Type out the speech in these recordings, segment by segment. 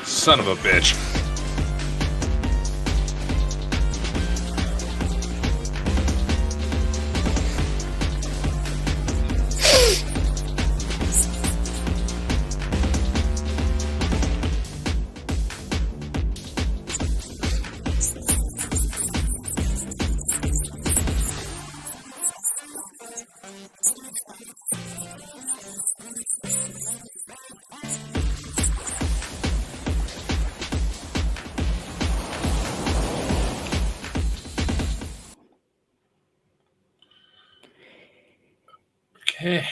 Son of a bitch. Okay.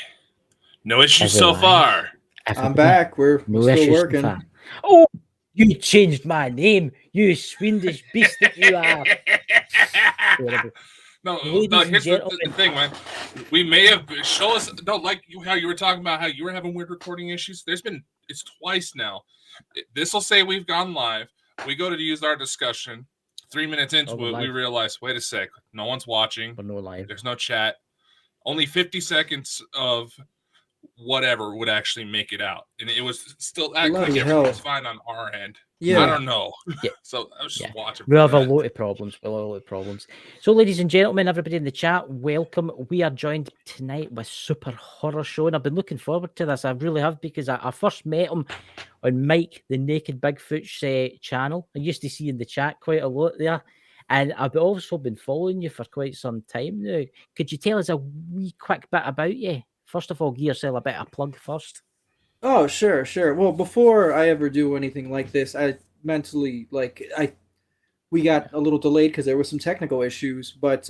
No issues so far. I'm back. We're still working. Oh, you changed my name, you Swedish beast that you are. No, here's the thing, man. We may have how you were talking about how you were having weird recording issues. It's twice now. This will say we've gone live. We go to use our discussion. 3 minutes into it, we realize, wait a sec, no one's watching. But no live. There's no chat. Only 50 seconds of whatever would actually make it out, and it was still acting like everything was fine on our end. Yeah, I don't know. Yeah. So I was just watching. We have a lot of problems. So, ladies and gentlemen, everybody in the chat, welcome. We are joined tonight with Super Horror Show, and I've been looking forward to this. I really have, because I first met him on Mike the Naked Bigfoot's channel. I used to see in the chat quite a lot there. And I've also been following you for quite some time now. Could you tell us a wee quick bit about you? First of all, give yourself a bit of a plug first. Oh, sure. Well, before I ever do anything like this, I mentally, we got a little delayed because there were some technical issues, but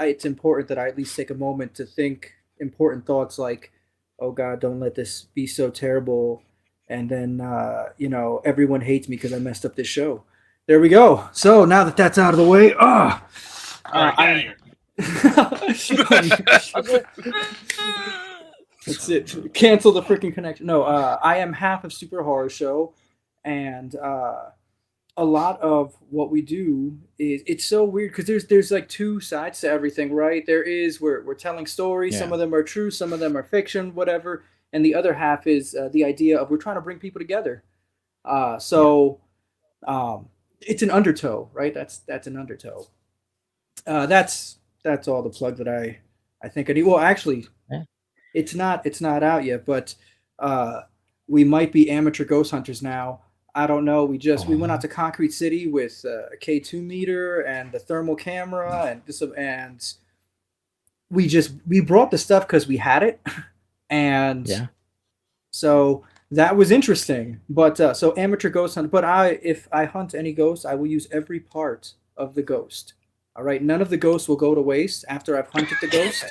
it's important that I at least take a moment to think important thoughts like, oh God, don't let this be so terrible. And then, everyone hates me because I messed up this show. There we go. So now that that's out of the way, that's it. Cancel the freaking connection. No, I am half of Super Horror Show, and a lot of what we do it's so weird because there's like two sides to everything, right? There is we're telling stories. Yeah. Some of them are true, some of them are fiction, whatever. And the other half is the idea of we're trying to bring people together. It's an undertow, right? That's an undertow. That's all the plug that I think I need. Well, actually, it's not out yet, but we might be amateur ghost hunters now. I don't know. We went out to Concrete City with a K2 meter and the thermal camera and we brought the stuff because we had it, and so that was interesting. But so amateur ghost hunt. But if I hunt any ghost, I will use every part of the ghost. All right, none of the ghosts will go to waste after I've hunted the ghost.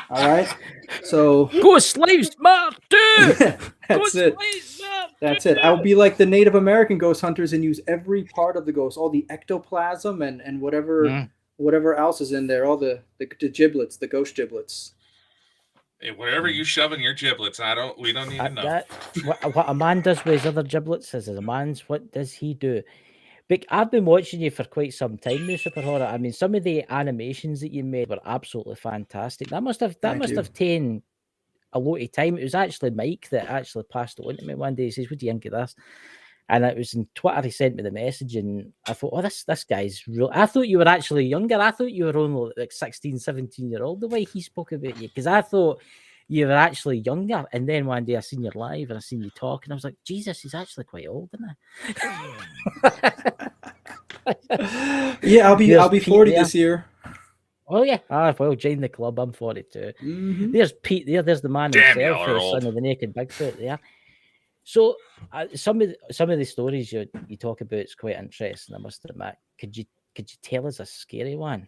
All right, so ghost slaves, man, dude. That's it. That's it. I will be like the Native American ghost hunters and use every part of the ghost, all the ectoplasm and whatever else is in there, all the giblets, the ghost giblets. Hey, whatever you shove in your giblets, we don't need to know. What a man does with his other giblets is a man's. What does he do? But I've been watching you for quite some time now, Super Horror. I mean, some of the animations that you made were absolutely fantastic. That must have taken a lot of time. It was actually Mike that actually passed it on to me one day. He says, "What do you think of this?" And it was in Twitter. He sent me the message, and I thought, "Oh, this guy's real." I thought you were actually younger. I thought you were only like 16, 17-year-old. The way he spoke about you, because I thought you were actually younger. And then one day I seen you live and I seen you talk, and I was like, Jesus, he's actually quite old, isn't he? Yeah, I'll be 40 this year. Oh yeah. Well, join the club. I'm 42. Mm-hmm. There's Pete there. There's the man himself, the son of the Naked Bigfoot there. So some of the stories you talk about is quite interesting, I must admit. Could you tell us a scary one?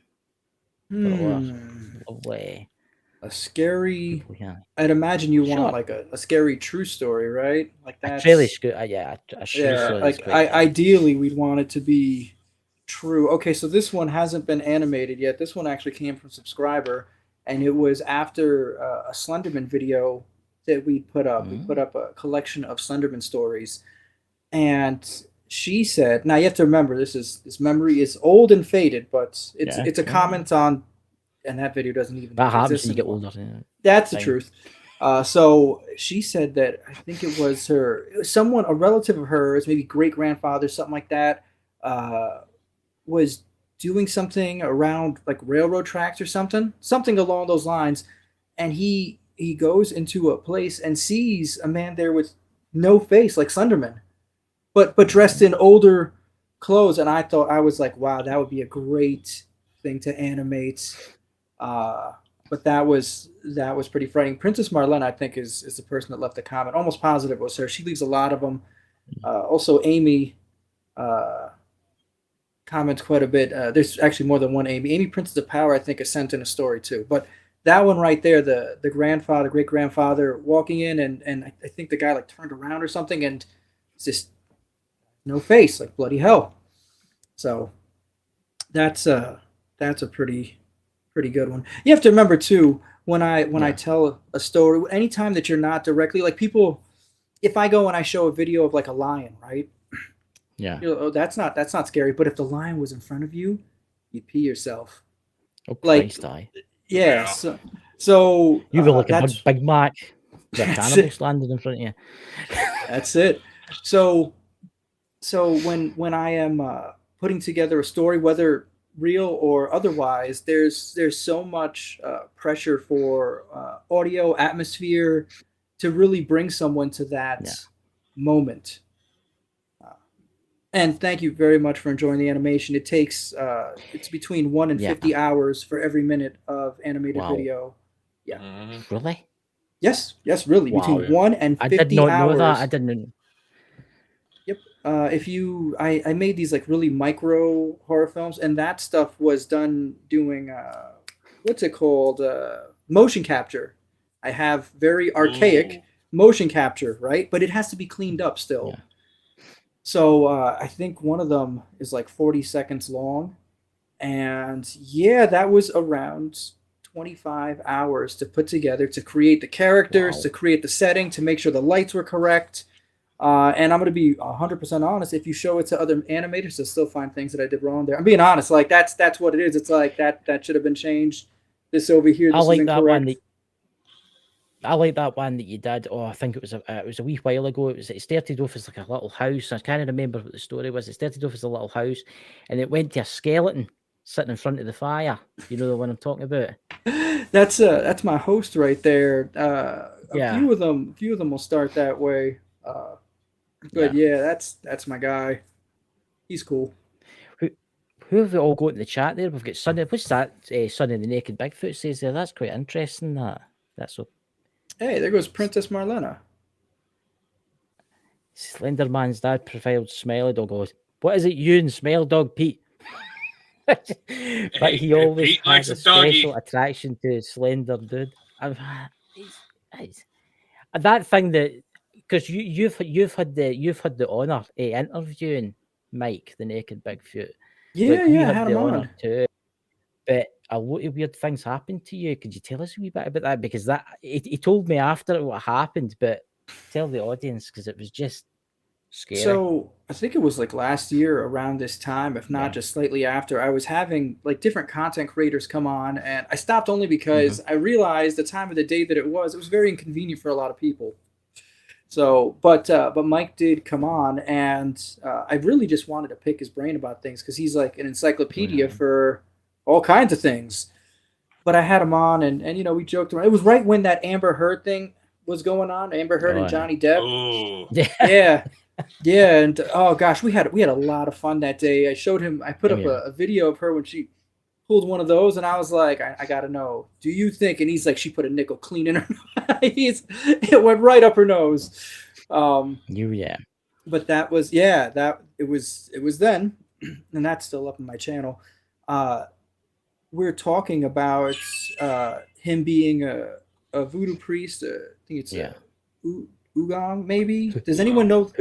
Lovely. A scary. I'd imagine you want like a scary true story, right? Like that. Really good. A true story. Like ideally, we'd want it to be true. Okay, so this one hasn't been animated yet. This one actually came from subscriber, and it was after a Slenderman video that we put up. We put up a collection of Slenderman stories, and she said, now you have to remember this memory is old and faded, but it's a comment on, and that video doesn't even That happens exist when you get anymore. older. That's the truth. So she said that I think it was someone, a relative of hers, maybe great grandfather, something like that, was doing something around like railroad tracks or something along those lines, and he goes into a place and sees a man there with no face, like Slenderman, but dressed in older clothes, and I was like, wow, that would be a great thing to animate. But that was pretty frightening. Princess Marlene, I think, is the person that left the comment. Almost positive it was her. She leaves a lot of them. Also, Amy comments quite a bit. There's actually more than one Amy. Amy Princess of Power, I think, is sent in a story too. But that one right there, the grandfather, great grandfather, walking in, and I think the guy like turned around or something, and it's just no face, like bloody hell. So that's a pretty good one. You have to remember too, when I tell a story, anytime that you're not directly, like people, if I go and I show a video of like a lion, right? Yeah. Oh, that's not scary. But if the lion was in front of you, you'd pee yourself. Oh, like, Christ, aye. Yeah. So you were like a Big Mac. The cannibals landed in front of you. That's it. So when I am putting together a story, whether real or otherwise, there's so much pressure for audio, atmosphere, to really bring someone to that moment. And thank you very much for enjoying the animation. It takes it's between 1 and 50 hours for every minute of animated video. Yeah. Really? Yes, really. Wow. Between 1 and 50 hours. I did not know that. I didn't. Yep. I made these like really micro horror films, and that stuff was done doing what's it called? Motion capture. I have very archaic motion capture, right? But it has to be cleaned up still. Yeah. So I think one of them is like 40 seconds long, and that was around 25 hours to put together, to create the characters, to create the setting, to make sure the lights were correct. And I'm going to be 100% honest. If you show it to other animators, they'll still find things that I did wrong there. I'm being honest. Like that's what it is. It's like that should have been changed. This over here, this is incorrect. I like that one that you did. Oh, I think it was a wee while ago. It started off as like a little house. I can't remember what the story was. It started off as a little house, and it went to a skeleton sitting in front of the fire. You know the one I'm talking about? That's my host right there. A few of them will start that way. But that's my guy. He's cool. Who have we all got in the chat there? We've got Sonny. What's that? Sonny the Naked Bigfoot says there. That's quite interesting. That's so. Hey, there goes Princess Marlena. Slenderman's dad profiled Smiley Dog. Goes, what is it, you and Smile Dog Pete? But he always Pete has likes a a doggy. special attraction to Slender Dude. That thing that, because you've had the honor interviewing Mike the Naked Bigfoot. Yeah, we had the honor too. But a lot of weird things happened to you. Could you tell us a wee bit about that? Because he told me after what happened, but tell the audience, because it was just scary. So I think it was like last year around this time, if not just slightly after, I was having like different content creators come on, and I stopped only because I realized the time of the day that it was very inconvenient for a lot of people. So, but Mike did come on, and I really just wanted to pick his brain about things, because he's like an encyclopedia for all kinds of things. But I had him on, and we joked around. It was right when that Amber Heard thing was going on, Amber Heard and Johnny Depp. Oh. Yeah, and oh gosh, we had a lot of fun that day. I showed him. I put up a video of her when she pulled one of those, and I was like, I gotta know. Do you think? And he's like, she put a nickel clean in her. It went right up her nose. But that was it was then, and that's still up on my channel. We're talking about him being a voodoo priest. I think it's Ugong, maybe. Does anyone know?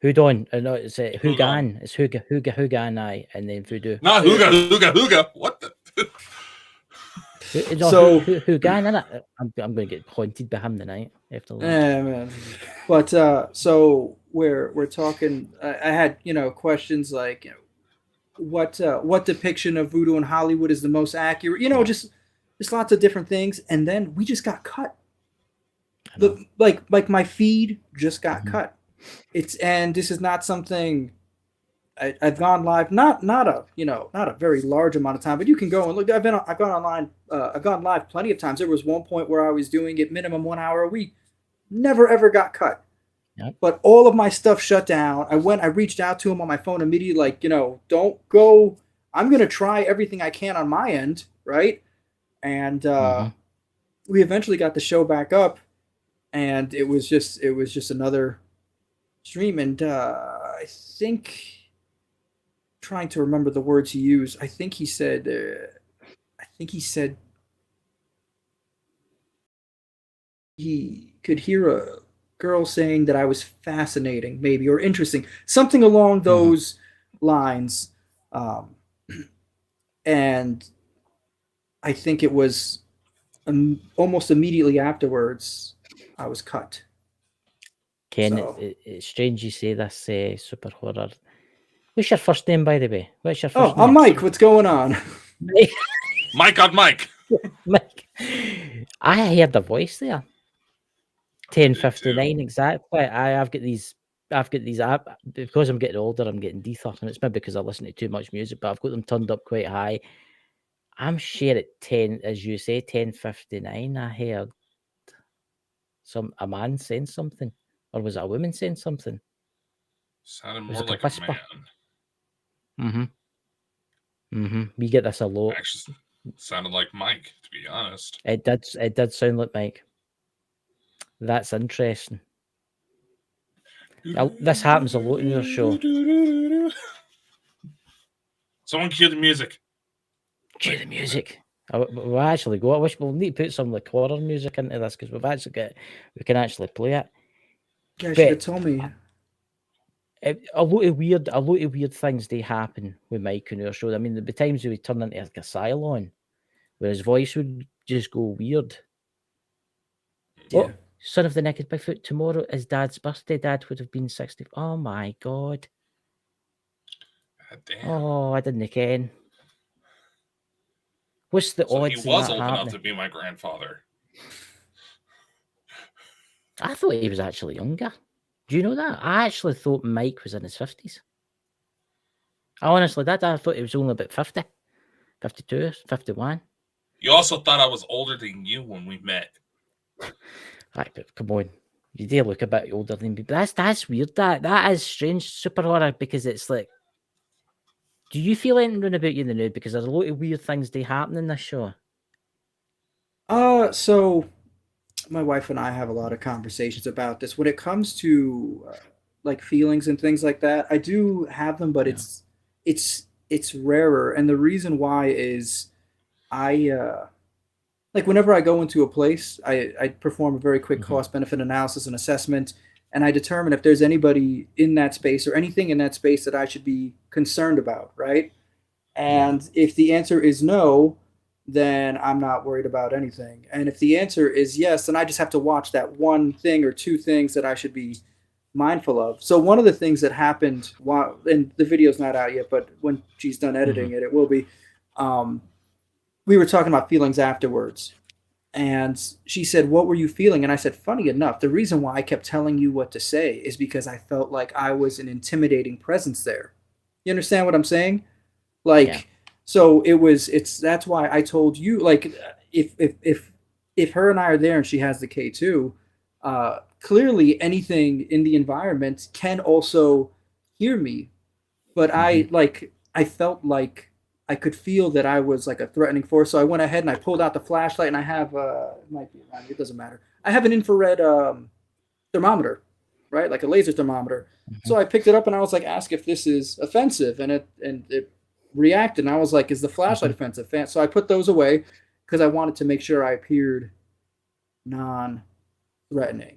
Hudon? No, it's Hugan. It's Hugan, and then voodoo. Not Huga. What the? Hugan, innit? I'm going to get haunted by him tonight after lunch. Yeah, man. But so we're talking, I had questions like what depiction of voodoo in Hollywood is the most accurate, just lots of different things, and then we just got cut. Like my feed just got cut. And this is not something I've gone live, not a very large amount of time, but you can go and look. I've gone online, I've gone live plenty of times. There was one point where I was doing it minimum 1 hour a week, never ever got cut. Yep. But all of my stuff shut down. I reached out to him on my phone immediately, like, don't go. I'm going to try everything I can on my end, right? And we eventually got the show back up, and it was just another stream. And I think, trying to remember the words he used, I think he said he could hear a girl saying that I was fascinating, maybe, or interesting, something along those lines. And I think it was almost immediately afterwards I was cut. Ken, So. it's strange you say this, super horror. What's your first name, by the way? What's your first name? I'm Mike. What's going on? Mike on Mike. Mike. I heard the voice there. 10:59 exactly. I've got these because I'm getting older, I'm getting deeper, and it's maybe because I listen to too much music, but I've got them turned up quite high. I'm sure at 10, as you say, 10:59, I heard a man saying something, or was it a woman saying something? Sounded more like a man. We get this a lot. Actually, sounded like Mike, to be honest. It did sound like Mike. That's interesting. Now, this happens a lot in your show. Someone cue the music. Cue the music. We'll actually go. I wish we'll need to put some like horror music into this, because we can actually play it. Yeah, should have told me. A lot of weird things they happen with Mike on our show. I mean, there'd be times we would turn into like a Cylon, where his voice would just go weird. Yeah. Oh, son of the naked Bigfoot, tomorrow is Dad's birthday. Dad would have been 60. Oh my God. God damn. Oh, I didn't ken. What's the odds? He was old enough to be my grandfather. I thought he was actually younger. Do you know that? I actually thought Mike was in his 50s. I honestly did. I thought he was only about 50, 52, 51. You also thought I was older than you when we met. Right, but come on. You do look a bit older than me. But that's weird. That is strange, super horror, because it's like, do you feel anything about you now? Because there's a lot of weird things they happen in this show. So my wife and I have a lot of conversations about this. When it comes to like feelings and things like that, I do have them, but it's rarer. And the reason why is I like whenever I go into a place, I perform a very quick cost benefit analysis and assessment, and I determine if there's anybody in that space or anything in that space that I should be concerned about, right? And if the answer is no, then I'm not worried about anything. And if the answer is yes, then I just have to watch that one thing or two things that I should be mindful of. So one of the things that happened and the video's not out yet, but when she's done editing it will be, we were talking about feelings afterwards. And she said, "What were you feeling?" And I said, funny enough, the reason why I kept telling you what to say is because I felt like I was an intimidating presence there. You understand what I'm saying? Like, so that's why I told you, like, if her and I are there and she has the K2, clearly anything in the environment can also hear me. But I felt like I could feel that I was like a threatening force. So I went ahead and I pulled out the flashlight, and I have it might be around, it doesn't matter. I have an infrared thermometer, right? Like a laser thermometer. So I picked it up and I was like, ask if this is offensive, and it reacted. And I was like, is the flashlight offensive? So I put those away because I wanted to make sure I appeared non-threatening.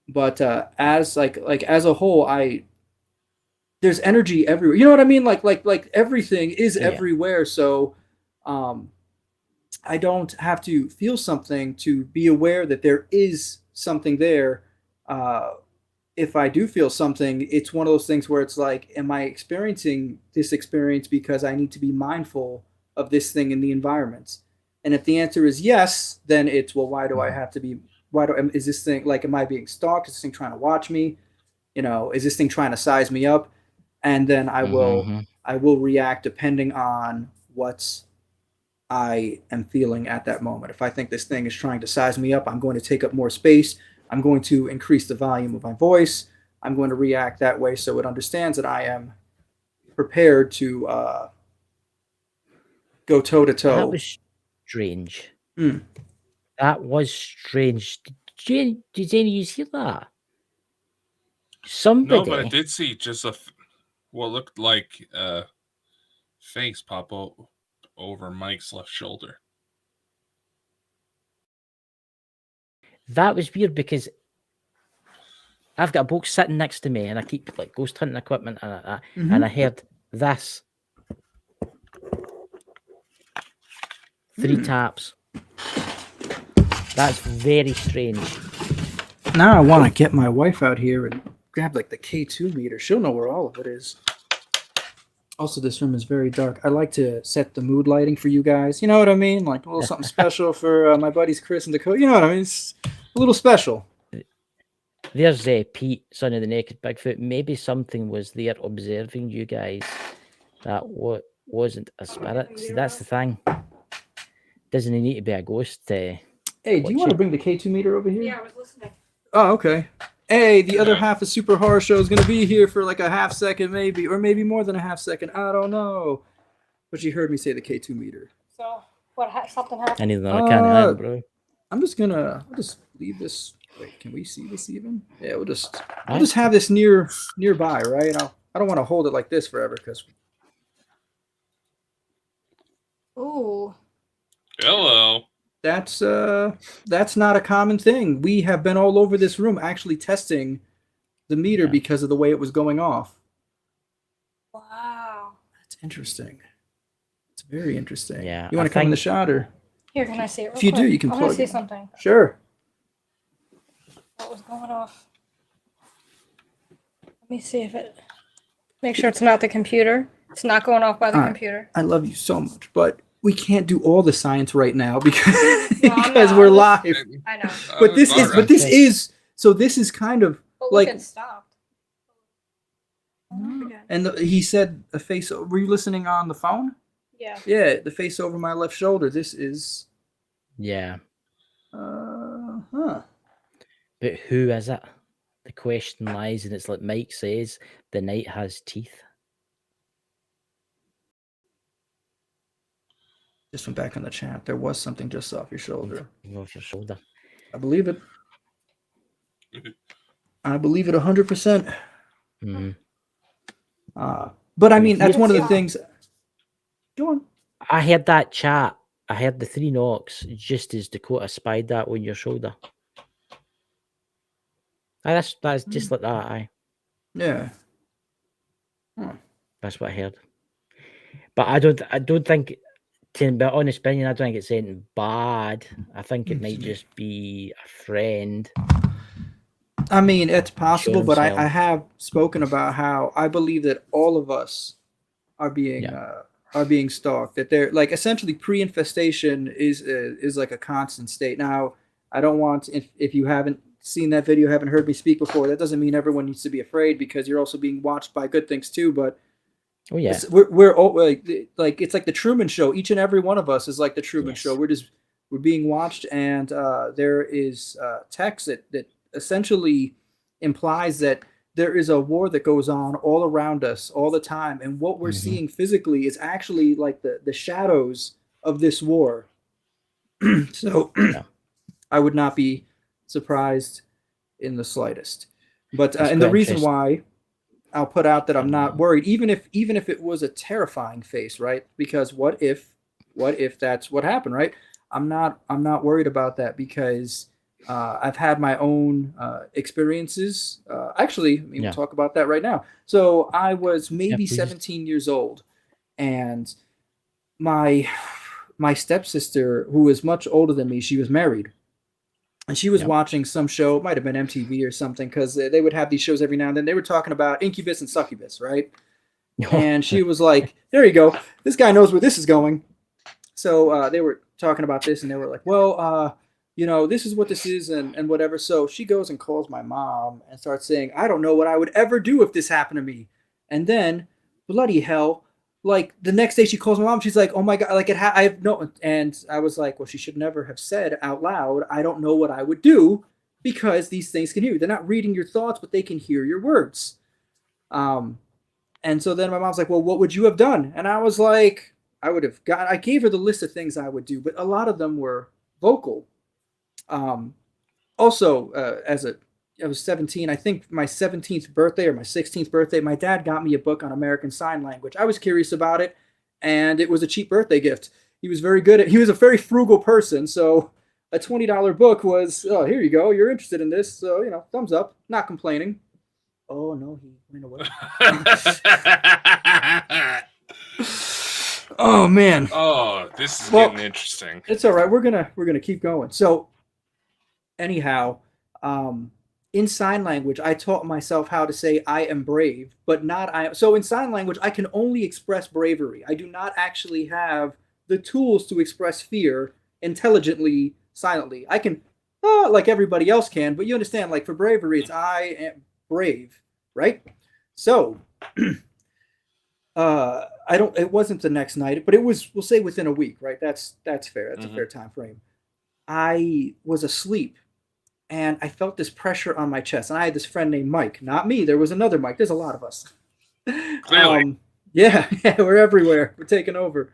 But as a whole, there's energy everywhere. You know what I mean? Like everything is everywhere. So I don't have to feel something to be aware that there is something there. if I do feel something, it's one of those things where it's like, am I experiencing this experience because I need to be mindful of this thing in the environment? And if the answer is yes, then it's, well, why do I have to be? Is this thing like, am I being stalked? Is this thing trying to watch me? Is this thing trying to size me up? And then I will react depending on what I am feeling at that moment. If I think this thing is trying to size me up, I'm going to take up more space. I'm going to increase the volume of my voice. I'm going to react that way so it understands that I am prepared to go toe to toe. That was strange. That was strange. Did any of you hear that? Somebody. No, but I did see just what looked like a face pop over Mike's left shoulder. That was weird because I've got a box sitting next to me and I keep like ghost hunting equipment and I heard this. 3 taps. That's very strange. Now I want to get my wife out here and grab like the K2 meter. She'll know where all of it is. Also, this room is very dark. I like to set the mood lighting for you guys. You know what I mean? Like a little something special for my buddies Chris and Dakota. You know what I mean? It's a little special. There's Pete, son of the naked Bigfoot. Maybe something was there observing you guys that wasn't a spirit. See, that's the thing. Doesn't need to be a ghost. Hey, do you want to bring the K2 meter over here? Yeah, I was listening. Oh, okay. Hey, the other half of Super Horror Show is going to be here for like a half second, maybe, or maybe more than a half second. I don't know. But you heard me say the K2 meter. So, something happened? I need another can of that, bro. I'll just leave this. Wait, can we see this even? Yeah, we'll just have this nearby, right? I don't want to hold it like this forever because. Ooh. Hello. That's not a common thing. We have been all over this room actually testing the meter because of the way it was going off. Wow. That's interesting. It's very interesting. Yeah. You want to come in the shot or? Here, can I see it? If you do, you can I plug want to it. see something. Sure. What was going off? Let me see if it. Make sure it's not the computer. It's not going off by the computer. I love you so much, but we can't do all the science right now because No, we're live. I know. But this is kind of But like. look, it stopped. And he said a face. Were you listening on the phone? Yeah. Yeah, the face over my left shoulder. This is. Yeah. Huh. But who is it? The question lies, and it's like Mike says, the night has teeth. Just went back on the chat. There was something just off your shoulder. Off your shoulder. I believe it. I believe it 100%. Mm-hmm. But I mean, that's one of the things. Go on. I heard that chat. I heard the 3 knocks just as Dakota spied that on your shoulder. Aye, that's just like that. Aye. Yeah. Huh. That's what I heard. But I don't think, to be honest opinion, I don't think it's anything bad. I think it might just be a friend. I mean, it's possible, but I have spoken about how I believe that all of us are being stalked. That they're like essentially pre-infestation is like a constant state. Now, I don't want if you haven't seen that video, haven't heard me speak before, that doesn't mean everyone needs to be afraid because you're also being watched by good things too. But oh yeah, we're all like it's like the Truman Show. Each and every one of us is like the Truman Show. We're being watched, and there is text that essentially implies that there is a war that goes on all around us all the time, and what we're seeing physically is actually like the shadows of this war. So I would not be surprised in the slightest. But and the reason why I'll put out that I'm not worried, even if it was a terrifying face, right? Because what if that's what happened, right? I'm not worried about that because I've had my own experiences. Actually, we'll talk about that right now. So I was maybe 17 years old, and my stepsister, who was much older than me, she was married, and she was watching some show. It might have been MTV or something, because they would have these shows every now and then. They were talking about incubus and succubus, right? And she was like, there you go. This guy knows where this is going. So they were talking about this, and they were like, well, this is what this is, and whatever. So she goes and calls my mom and starts saying, I don't know what I would ever do if this happened to me. And then, bloody hell, like the next day she calls my mom. She's like, oh my God, like I have no. And I was like, well, she should never have said out loud, I don't know what I would do, because these things can hear you. They're not reading your thoughts, but they can hear your words. And so then my mom's like, well, what would you have done? And I was like, I gave her the list of things I would do, but a lot of them were vocal. Also, I was 17, I think my 17th birthday or my 16th birthday, my dad got me a book on American Sign Language. I was curious about it, and it was a cheap birthday gift. He was a very frugal person, so a $20 book was, oh, here you go, you're interested in this, so, thumbs up, not complaining. Oh, no, he went away. Oh, man. Oh, this is getting interesting. It's all right. We're gonna keep going. So, anyhow, in sign language, I taught myself how to say I am brave, but not I. So in sign language, I can only express bravery. I do not actually have the tools to express fear intelligently, silently. I can, like everybody else can, but you understand, like for bravery, it's I am brave, right? So, it wasn't the next night, but it was, we'll say within a week, right? That's fair. That's a fair time frame. I was asleep, and I felt this pressure on my chest. And I had this friend named Mike, not me. There was another Mike. There's a lot of us. Clearly. Yeah, we're everywhere. We're taking over.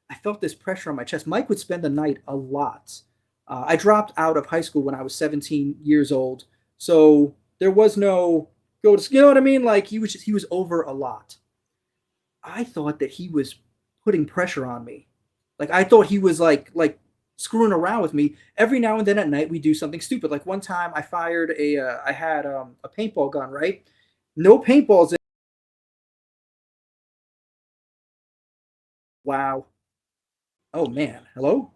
I felt this pressure on my chest. Mike would spend the night a lot. I dropped out of high school when I was 17 years old. So there was no go to, you know what I mean? Like he was over a lot. I thought that he was putting pressure on me. Like I thought he was like screwing around with me. Every now and then at night we do something stupid. Like one time I fired I had a paintball gun, right? No paintballs in. Wow. Oh man. Hello?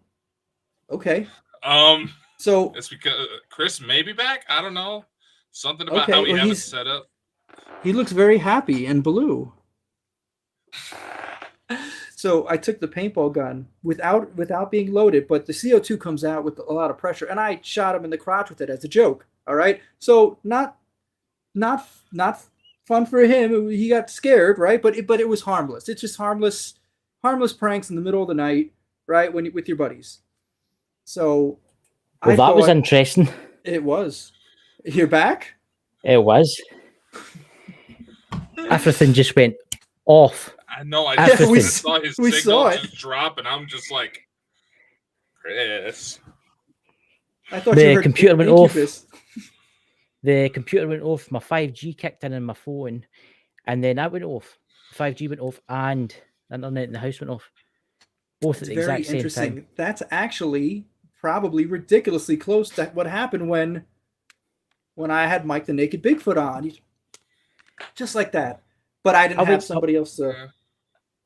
Okay. So it's because Chris may be back. I don't know. Something about how we have it set up. He looks very happy and blue. So I took the paintball gun without being loaded, but the CO2 comes out with a lot of pressure, and I shot him in the crotch with it as a joke. All right, so not fun for him. He got scared, right? But it was harmless. It's just harmless pranks in the middle of the night, right? With your buddies. So well, that was interesting. It was. You're back? It was. Everything just went off. I know. I saw his signal just drop, and I'm just like, Chris. I thought the computer went off. The computer went off. My 5G kicked in my phone, and then that went off. 5G went off, and the internet in the house went off. Both at the exact same time. That's actually probably ridiculously close to what happened when I had Mike the Naked Bigfoot on. Just like that. But I didn't have somebody else to...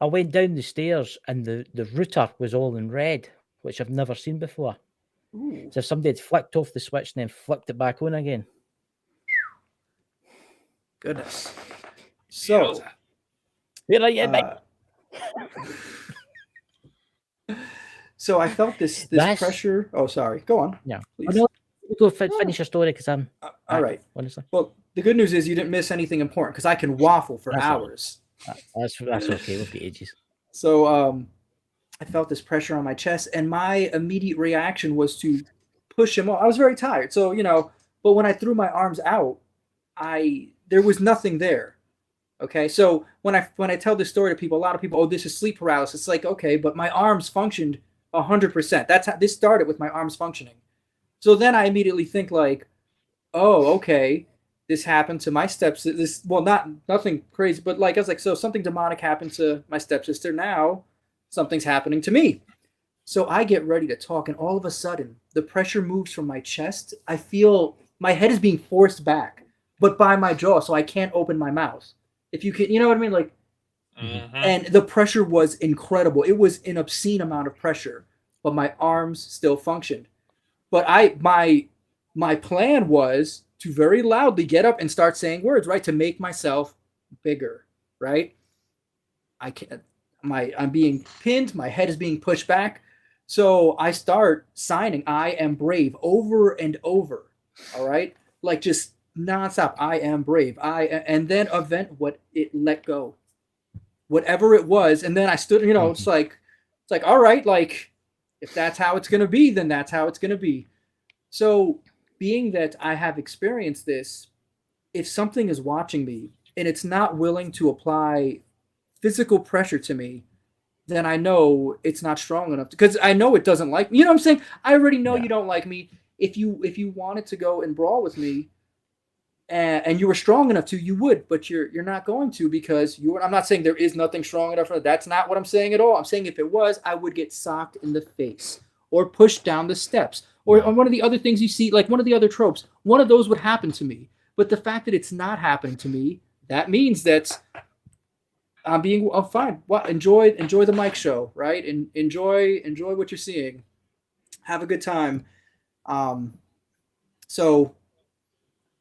I went down the stairs, and the router was all in red, which I've never seen before. Ooh. So if somebody had flicked off the switch and then flicked it back on again. Goodness. So... Where are you, Mike? So I felt this pressure. Oh, sorry. Go on. Yeah. Go finish your story because I'm... all right. Honestly. Well, the good news is you didn't miss anything important because I can waffle for hours. That's okay. We'll be ages. So I felt this pressure on my chest, and my immediate reaction was to push him off. I was very tired. So, but when I threw my arms out, there was nothing there. Okay, so when I tell this story to people, a lot of people, oh, this is sleep paralysis. It's like, okay, but my arms functioned 100%. That's how this started, with my arms functioning. So then I immediately think like, oh, okay, this happened to my stepsister. Nothing crazy, but like I was like, so something demonic happened to my stepsister. Now something's happening to me. So I get ready to talk, and all of a sudden the pressure moves from my chest. I feel my head is being forced back, but by my jaw, so I can't open my mouth. If you can, you know what I mean? Like, and the pressure was incredible. It was an obscene amount of pressure, but my arms still functioned. But my plan was to very loudly get up and start saying words, right? To make myself bigger, right? I can't, I'm being pinned, my head is being pushed back. So I start signing I am brave over and over. All right. Like just nonstop. I am brave. And then event what it let go. Whatever it was. And then I stood, it's like, all right, like if that's how it's gonna be, then that's how it's gonna be. So being that I have experienced this, if something is watching me and it's not willing to apply physical pressure to me, then I know it's not strong enough because I know it doesn't like me. You know what I'm saying? I already know you don't like me. If you wanted to go and brawl with me and you were strong enough to, you would, but you're not going to because I'm not saying there is nothing strong enough. That's not what I'm saying at all. I'm saying if it was, I would get socked in the face or pushed down the steps or on one of the other things you see, like one of the other tropes, one of those would happen to me. But the fact that it's not happening to me, that means that I'm fine. Well, enjoy the mic show, right? And enjoy what you're seeing. Have a good time. So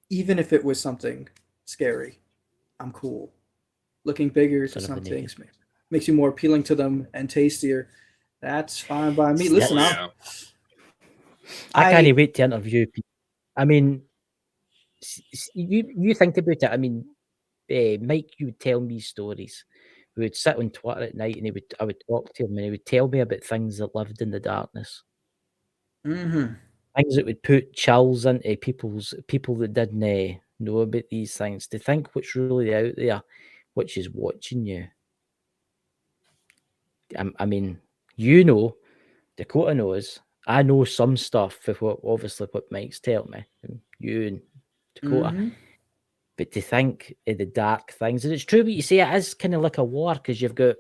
even if it was something scary, I'm cool. Looking bigger to some things makes you more appealing to them and tastier. That's fine by me. Listen, Yeah. I can't wait to interview people. I mean, you think about it. I mean, Mike, you would tell me stories. We would sit on Twitter at night, and I would talk to him, and he would tell me about things that lived in the darkness. Mm-hmm. Things that would put chills into people that didn't know about these things. To think what's really out there, which is watching you. I mean, Dakota knows. I know some stuff of what Mike's telling me, and you and Dakota. Mm-hmm. But to think of the dark things, and it's true what you say, it is kind of like a war because you've got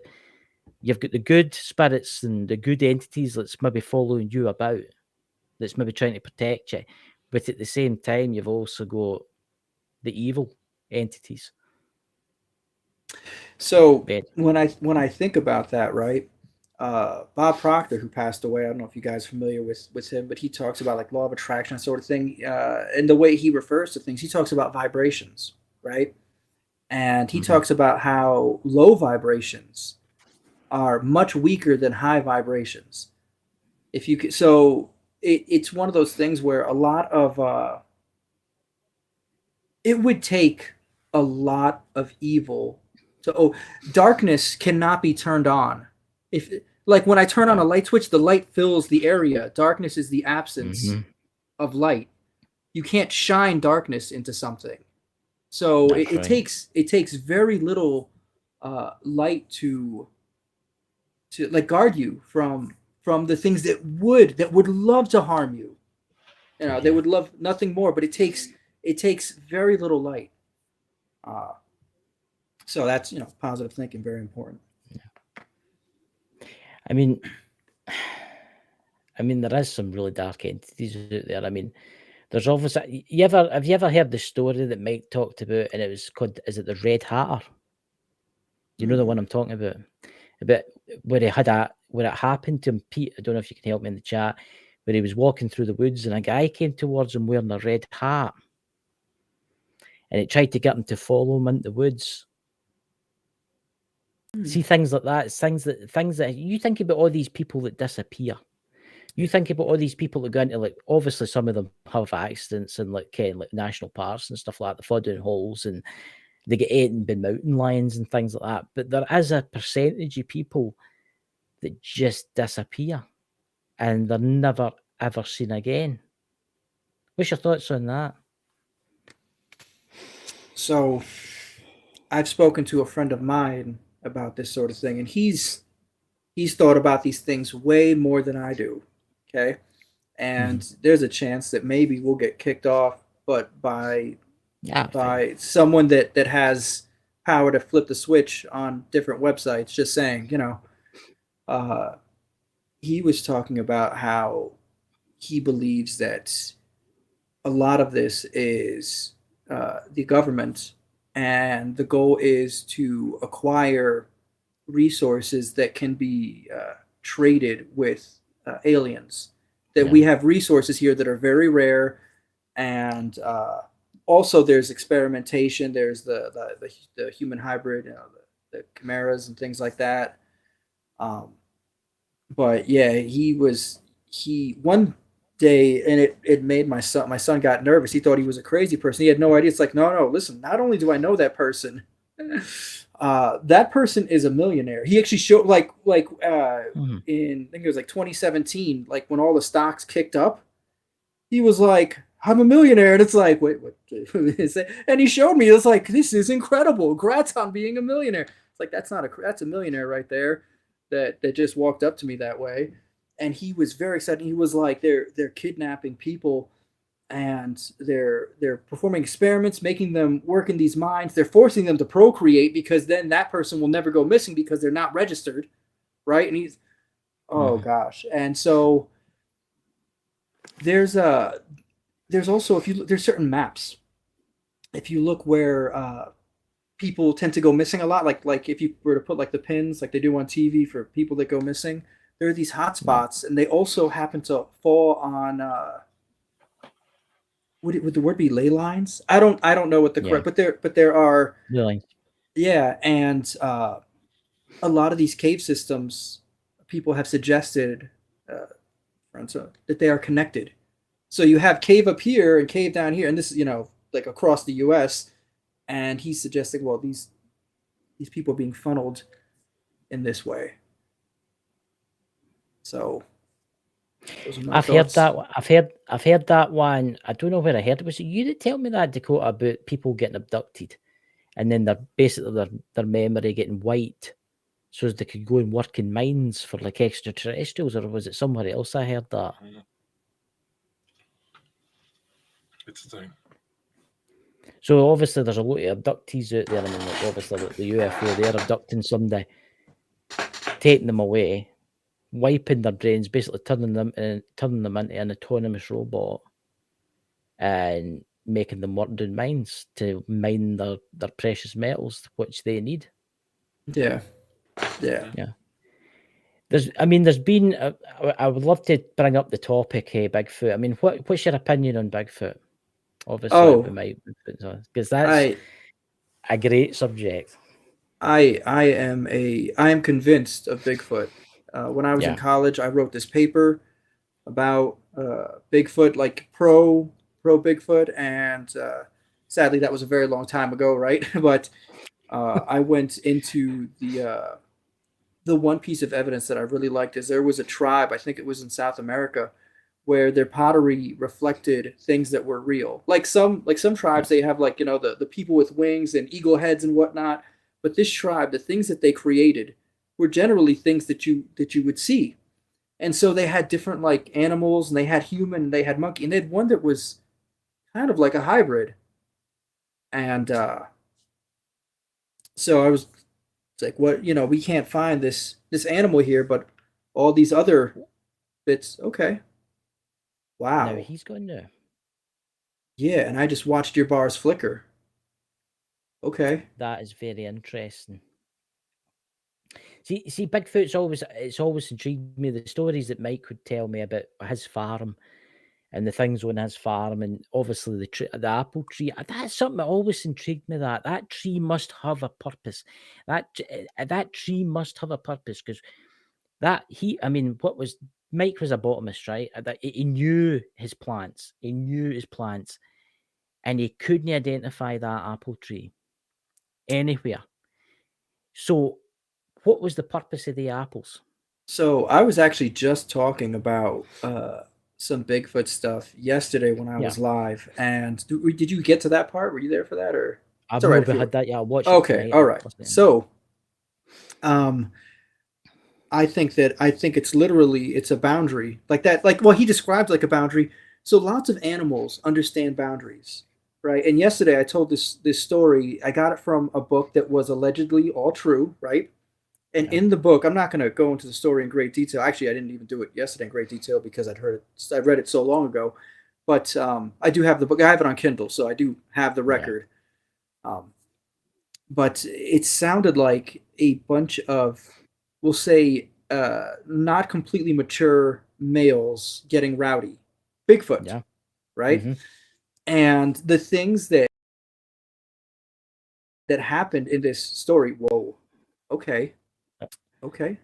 the good spirits and the good entities that's maybe following you about, that's maybe trying to protect you. But at the same time, you've also got the evil entities. So when I think about that, right? Bob Proctor, who passed away, I don't know if you guys are familiar with him, but he talks about like law of attraction sort of thing. And the way he refers to things, he talks about vibrations, right? And he talks about how low vibrations are much weaker than high vibrations. If you could, so it's one of those things where a lot of it would take a lot of evil to darkness cannot be turned on. If like when I turn on a light switch, the light fills the area. Darkness is the absence of light. You can't shine darkness into something. So it takes very little light to like guard you from the things that would love to harm you. You know, they would love nothing more, but it takes very little light. So that's, positive thinking, very important. I mean, there is some really dark entities out there. I mean, there's obviously. Have you ever heard the story that Mike talked about, and it was called? Is it the Red Hatter? You know the one I'm talking about? About where it happened to him, Pete. I don't know if you can help me in the chat. Where he was walking through the woods, and a guy came towards him wearing a red hat, and it tried to get him to follow him into the woods. See things like that. It's things that you think about all these people that disappear. You think about all these people that go into, like, obviously some of them have accidents in like national parks and stuff like that. They fall down holes and they get eaten by mountain lions and things like that. But there is a percentage of people that just disappear and they're never ever seen again. What's your thoughts on that? So I've spoken to a friend of mine about this sort of thing, and he's thought about these things way more than I do. Okay. And there's a chance that maybe we'll get kicked off, but by someone that has power to flip the switch on different websites, just saying, he was talking about how he believes that a lot of this is the government, and the goal is to acquire resources that can be traded with aliens. That we have resources here that are very rare, and also there's experimentation. There's the human hybrid, the chimeras and things like that. But yeah, he one day, and it made my son got nervous. He thought he was a crazy person. He had no idea. It's like, no, listen, not only do I know that person, that person is a millionaire. He actually showed in, I think it was like 2017, like when all the stocks kicked up, he was like, I'm a millionaire. And it's like, wait, what is it? And he showed me, it's like, this is incredible. Congrats on being a millionaire. It's like, that's a millionaire right there that just walked up to me that way. And he was very excited. He was like, they're kidnapping people, and they're performing experiments, making them work in these mines. They're forcing them to procreate, because then that person will never go missing because they're not registered, right? And he's, oh gosh. And so there's also, there's certain maps. If you look where people tend to go missing a lot, like if you were to put like the pins like they do on TV for people that go missing, there are these hot spots, and they also happen to fall on would the word be ley lines? I don't know what the correct, but there are Really? Yeah, and a lot of these cave systems, people have suggested that they are connected. So you have cave up here and cave down here, and this is like across the U.S. And he's suggesting, well, these people are being funneled in this way. So I've heard that one. I don't know where I heard it. Was it you that tell me that, Dakota, about people getting abducted, and then their memory getting wiped, so as they could go and work in mines for like extraterrestrials, or was it somewhere else I heard that? It's a thing. So obviously there's a lot of abductees out there. I mean, like obviously the UFO, they're abducting somebody, taking them away, wiping their brains, basically turning them into an autonomous robot, and making them work down mines to mine their precious metals, which they need. Yeah. There's been. I would love to bring up the topic, hey, Bigfoot. I mean, what's your opinion on Bigfoot? Obviously, because that's a great subject. I am convinced of Bigfoot. When I was in college, I wrote this paper about Bigfoot, like pro Bigfoot, and sadly that was a very long time ago, right? But I went into the one piece of evidence that I really liked is there was a tribe, I think it was in South America, where their pottery reflected things that were real. Like some tribes, they have like the people with wings and eagle heads and whatnot. But this tribe, the things that they created were generally things that you would see. And so they had different like animals, and they had human, and they had monkey, and they had one that was kind of like a hybrid. And so I was like, what, we can't find this animal here, but all these other bits, okay. Wow. No, he's gone now. Yeah, and I just watched your bars flicker. Okay. That is very interesting. See, Bigfoot's always intrigued me. The stories that Mike would tell me about his farm and the things on his farm, and obviously the apple tree. That's something that always intrigued me. That tree must have a purpose. That tree must have a purpose, because Mike was a botanist, right? He knew his plants. And he couldn't identify that apple tree anywhere. So what was the purpose of the apples? So I was actually just talking about some Bigfoot stuff yesterday when I was live. And did you get to that part? Were you there for that, or? I've never had that. Yeah, I watched it. Okay, all right. So, I think it's literally, it's a boundary like that. Like, well, he describes like a boundary. So lots of animals understand boundaries, right? And yesterday I told this story. I got it from a book that was allegedly all true, right? And in the book, I'm not going to go into the story in great detail. Actually, I didn't even do it yesterday in great detail because I read it so long ago. But I do have the book. I have it on Kindle, so I do have the record. But it sounded like a bunch of, we'll say, not completely mature males getting rowdy. Bigfoot, right? Mm-hmm. And the things that happened in this story, whoa, okay.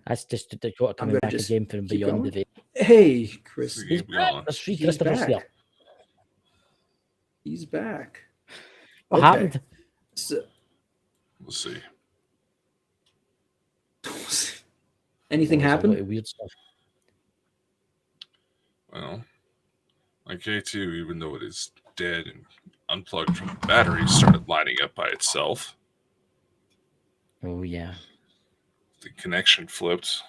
That's just the Dakota I'm coming gonna back just again from keep beyond the going. veil. Hey, Chris. Keep He's back. going. There's three He's Christophers back. here. He's back. What Okay. happened? So, Let's see. anything There's a lot happened? of weird stuff. Well, my K2, even though it is dead and unplugged from the battery, started lighting up by itself. Oh yeah. The connection flipped.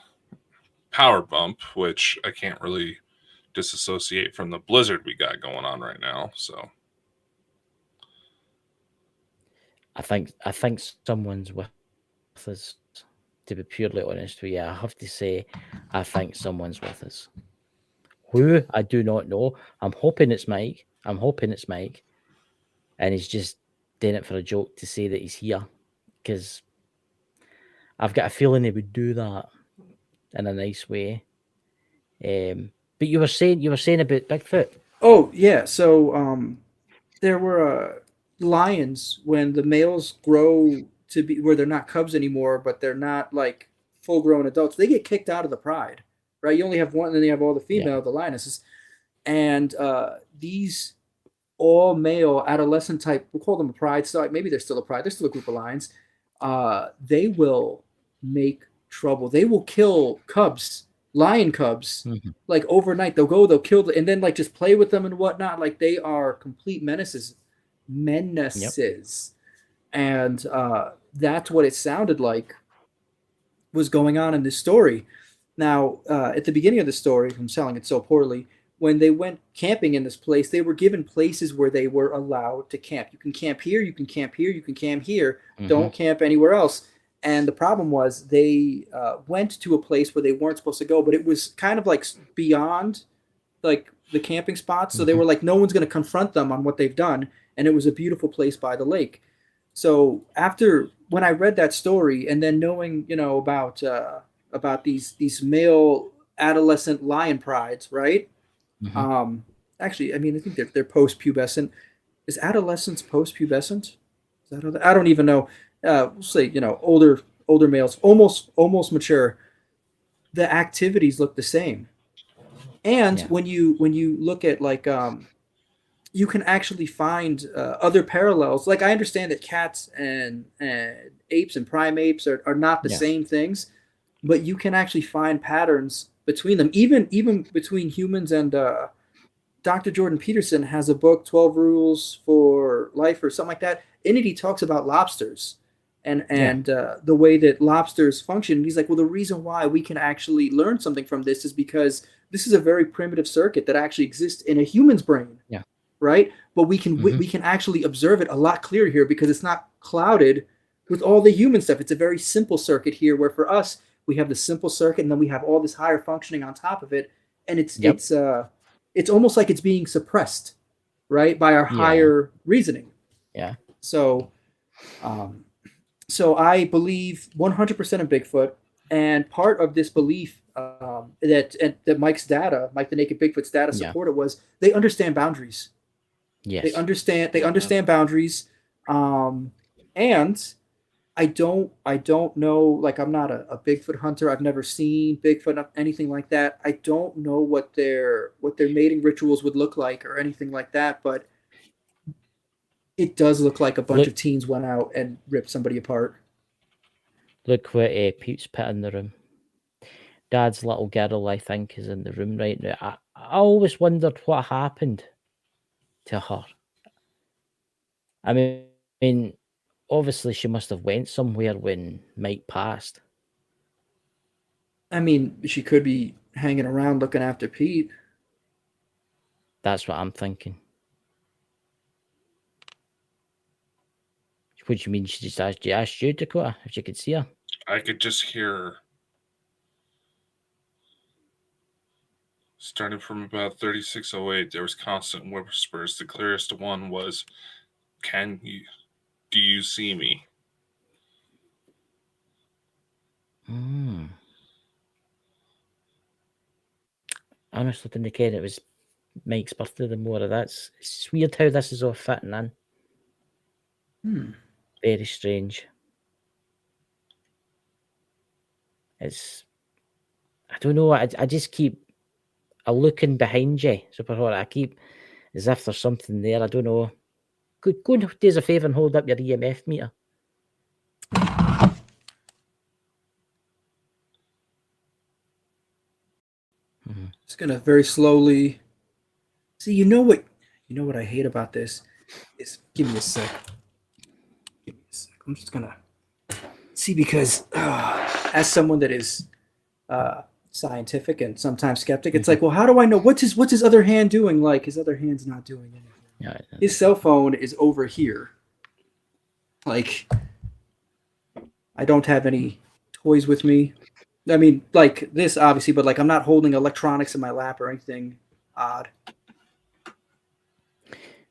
Power bump, which I can't really disassociate from the blizzard we got going on right now. So I think someone's with us. To be purely honest with you, I have to say, I think someone's with us. Who? I do not know. I'm hoping it's Mike. And he's just doing it for a joke to say that he's here, because I've got a feeling he would do that in a nice way. But you were saying about Bigfoot. Oh yeah. So there were lions when the males grow to be where they're not cubs anymore, but they're not like full grown adults. They get kicked out of the pride, right? You only have one, and then you have all the female, the lionesses, and these all male adolescent type. We'll call them a pride. So maybe they're still a pride. They're still a group of lions. They will make trouble. They will kill cubs, lion cubs, like overnight. They'll go, they'll kill, and then like just play with them and whatnot. Like they are complete menaces. And that's what it sounded like was going on in this story. Now, at the beginning of the story, I'm selling it so poorly, when they went camping in this place, they were given places where they were allowed to camp. You can camp here, you can camp here, you can camp here. Don't camp anywhere else. And the problem was they went to a place where they weren't supposed to go, but it was kind of like beyond like the camping spots. So they were like, no one's going to confront them on what they've done. And it was a beautiful place by the lake. So after, when I read that story and then knowing, about these male adolescent lion prides, right? Actually, I mean, I think they're post-pubescent. Is adolescence post-pubescent? I don't even know. We'll say, older males, almost mature. The activities look the same. And when you look at like you can actually find other parallels. Like I understand that cats and apes and primates are not the same things, but you can actually find patterns between them, even between humans and Dr. Jordan Peterson has a book, 12 Rules for Life or something like that. In it, he talks about lobsters and the way that lobsters function. He's like, well, the reason why we can actually learn something from this is because this is a very primitive circuit that actually exists in a human's brain. Yeah. Right. But we can actually observe it a lot clearer here because it's not clouded with all the human stuff. It's a very simple circuit here, where for us, we have the simple circuit and then we have all this higher functioning on top of it. And it's almost like it's being suppressed, right, by our higher reasoning. Yeah. So I believe 100% of Bigfoot, and part of this belief that Mike's data, Mike the Naked Bigfoot's data supported was they understand boundaries. Yes. They understand boundaries. And I don't know, like I'm not a Bigfoot hunter. I've never seen Bigfoot, anything like that. I don't know what their mating rituals would look like or anything like that, but it does look like a bunch of teens went out and ripped somebody apart. Look what Pete's put in the room. Dad's little girl, I think, is in the room right now. I always wondered what happened to her. I mean, obviously she must have went somewhere when Mike passed. I mean, she could be hanging around looking after Pete. That's what I'm thinking. What do you mean? She just asked you, Dakota, if you could see her? I could just hear, starting from about 3608, there was constant whispers. The clearest one was, do you see me? Honestly, didn't care. It was Mike's birthday, the more of that's. It's weird how this is all fitting in. Very strange. It's, I don't know. I just keep looking behind you, Super Horror. I keep as if there's something there. I don't know. Go and do us a favour and hold up your EMF meter. Just gonna very slowly. See, you know what I hate about this is. Give me a sec. Give me a sec. I'm just gonna see, because as someone that is scientific and sometimes skeptic, it's like, well, how do I know what's his other hand doing? Like, his other hand's not doing anything. Yeah. His cell phone is over here. Like, I don't have any toys with me. I mean, like this, obviously, but like I'm not holding electronics in my lap or anything odd.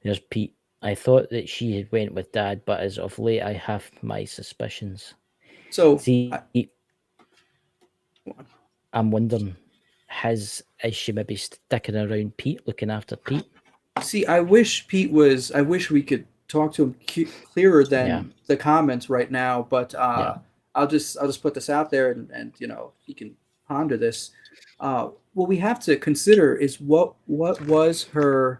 There's Pete. I thought that she had went with Dad, but as of late, I have my suspicions. So, see, I'm wondering, is she maybe sticking around Pete, looking after Pete? See, I wish we could talk to him clearer than the comments right now, but I'll just put this out there, and he can ponder this. What we have to consider is what was her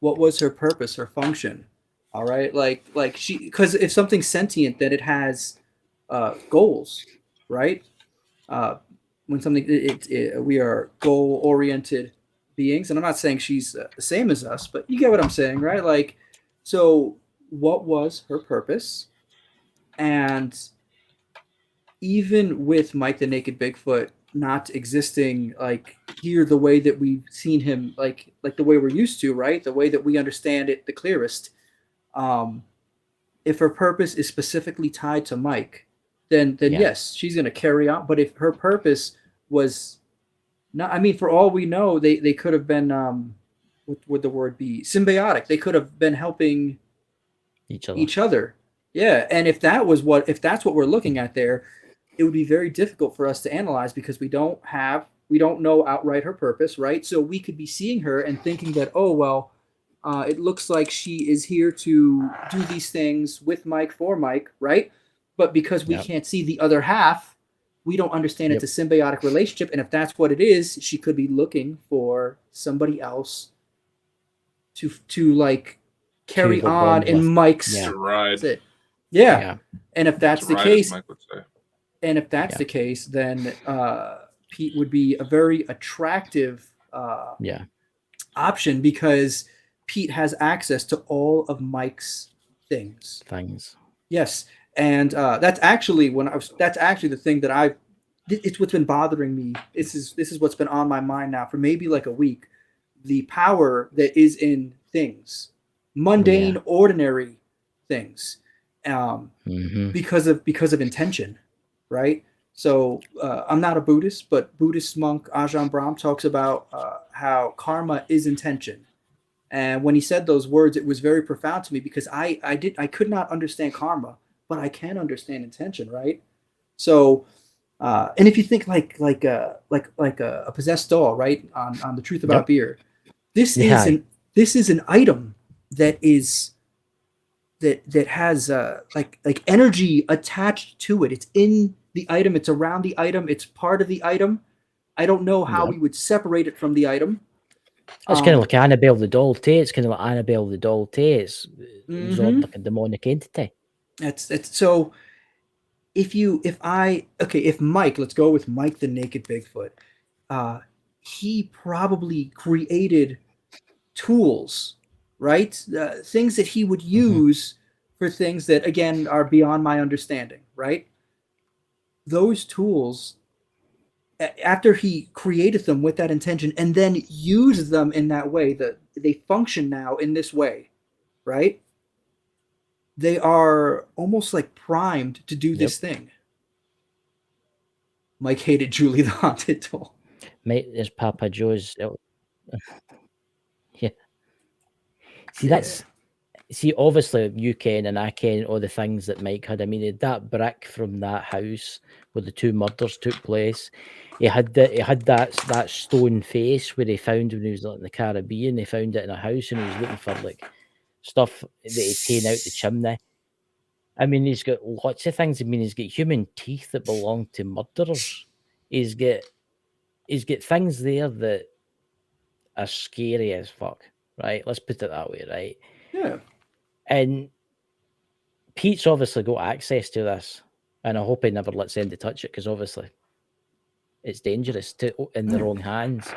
purpose, her function. All right, like she, because if something's sentient, then it has goals, right? When something we are goal oriented beings, and I'm not saying she's the same as us, but you get what I'm saying, right? Like, so what was her purpose? And even with Mike the Naked Bigfoot not existing like here the way that we've seen him, like the way we're used to, right? The way that we understand it the clearest. If her purpose is specifically tied to Mike, then yes, she's going to carry on. But if her purpose was not, I mean, for all we know, they could have been, what would the word be? Symbiotic. They could have been helping each other. Yeah. And if that's what we're looking at there, it would be very difficult for us to analyze, because we don't know outright her purpose, right? So we could be seeing her and thinking that, oh, well, it looks like she is here to do these things with Mike, for Mike, right? But because we can't see the other half, we don't understand it's a symbiotic relationship. And if that's what it is, she could be looking for somebody else to like carry on in Mike's ride. Yeah. And if that's the case, the case, then Pete would be a very attractive option, because Pete has access to all of Mike's things. Yes. And that's actually the thing that it's what's been bothering me. This is what's been on my mind now for maybe like a week. The power that is in things, mundane, ordinary things, because of intention, right? So I'm not a Buddhist, but Buddhist monk Ajahn Brahm talks about how karma is intention. And when he said those words, it was very profound to me, because I could not understand karma, but I can understand intention, right? So, and if you think like a possessed doll, right? On the truth about beer, this is an item that has like energy attached to it. It's in the item. It's around the item. It's part of the item. I don't know how we would separate it from the item. It's kind of like Annabelle the doll too. It's kind of like Annabelle the doll too. It's absorbed like a demonic entity. It's so. If Mike, let's go with Mike the Naked Bigfoot. He probably created tools, right? Things that he would use for things that, again, are beyond my understanding, right? Those tools, after he created them with that intention and then used them in that way, that they function now in this way, right? They are almost like primed to do this thing. Mike hated Julie the Haunted Doll. Mate, there's Papa Joe's. Yeah. See, that's see, obviously, you ken and I ken all the things that Mike had. I mean, that brick from that house where the 2 murders took place. He had that stone face where he found when he was in the Caribbean. He found it in a house and he was looking for like stuff that he'd taken out the chimney. I mean, he's got lots of things. I mean, he's got human teeth that belong to murderers. He's got things there that are scary as fuck, right? Let's put it that way, right? Yeah. And Pete's obviously got access to this, and I hope he never lets Andy touch it, because obviously it's dangerous in the wrong hands.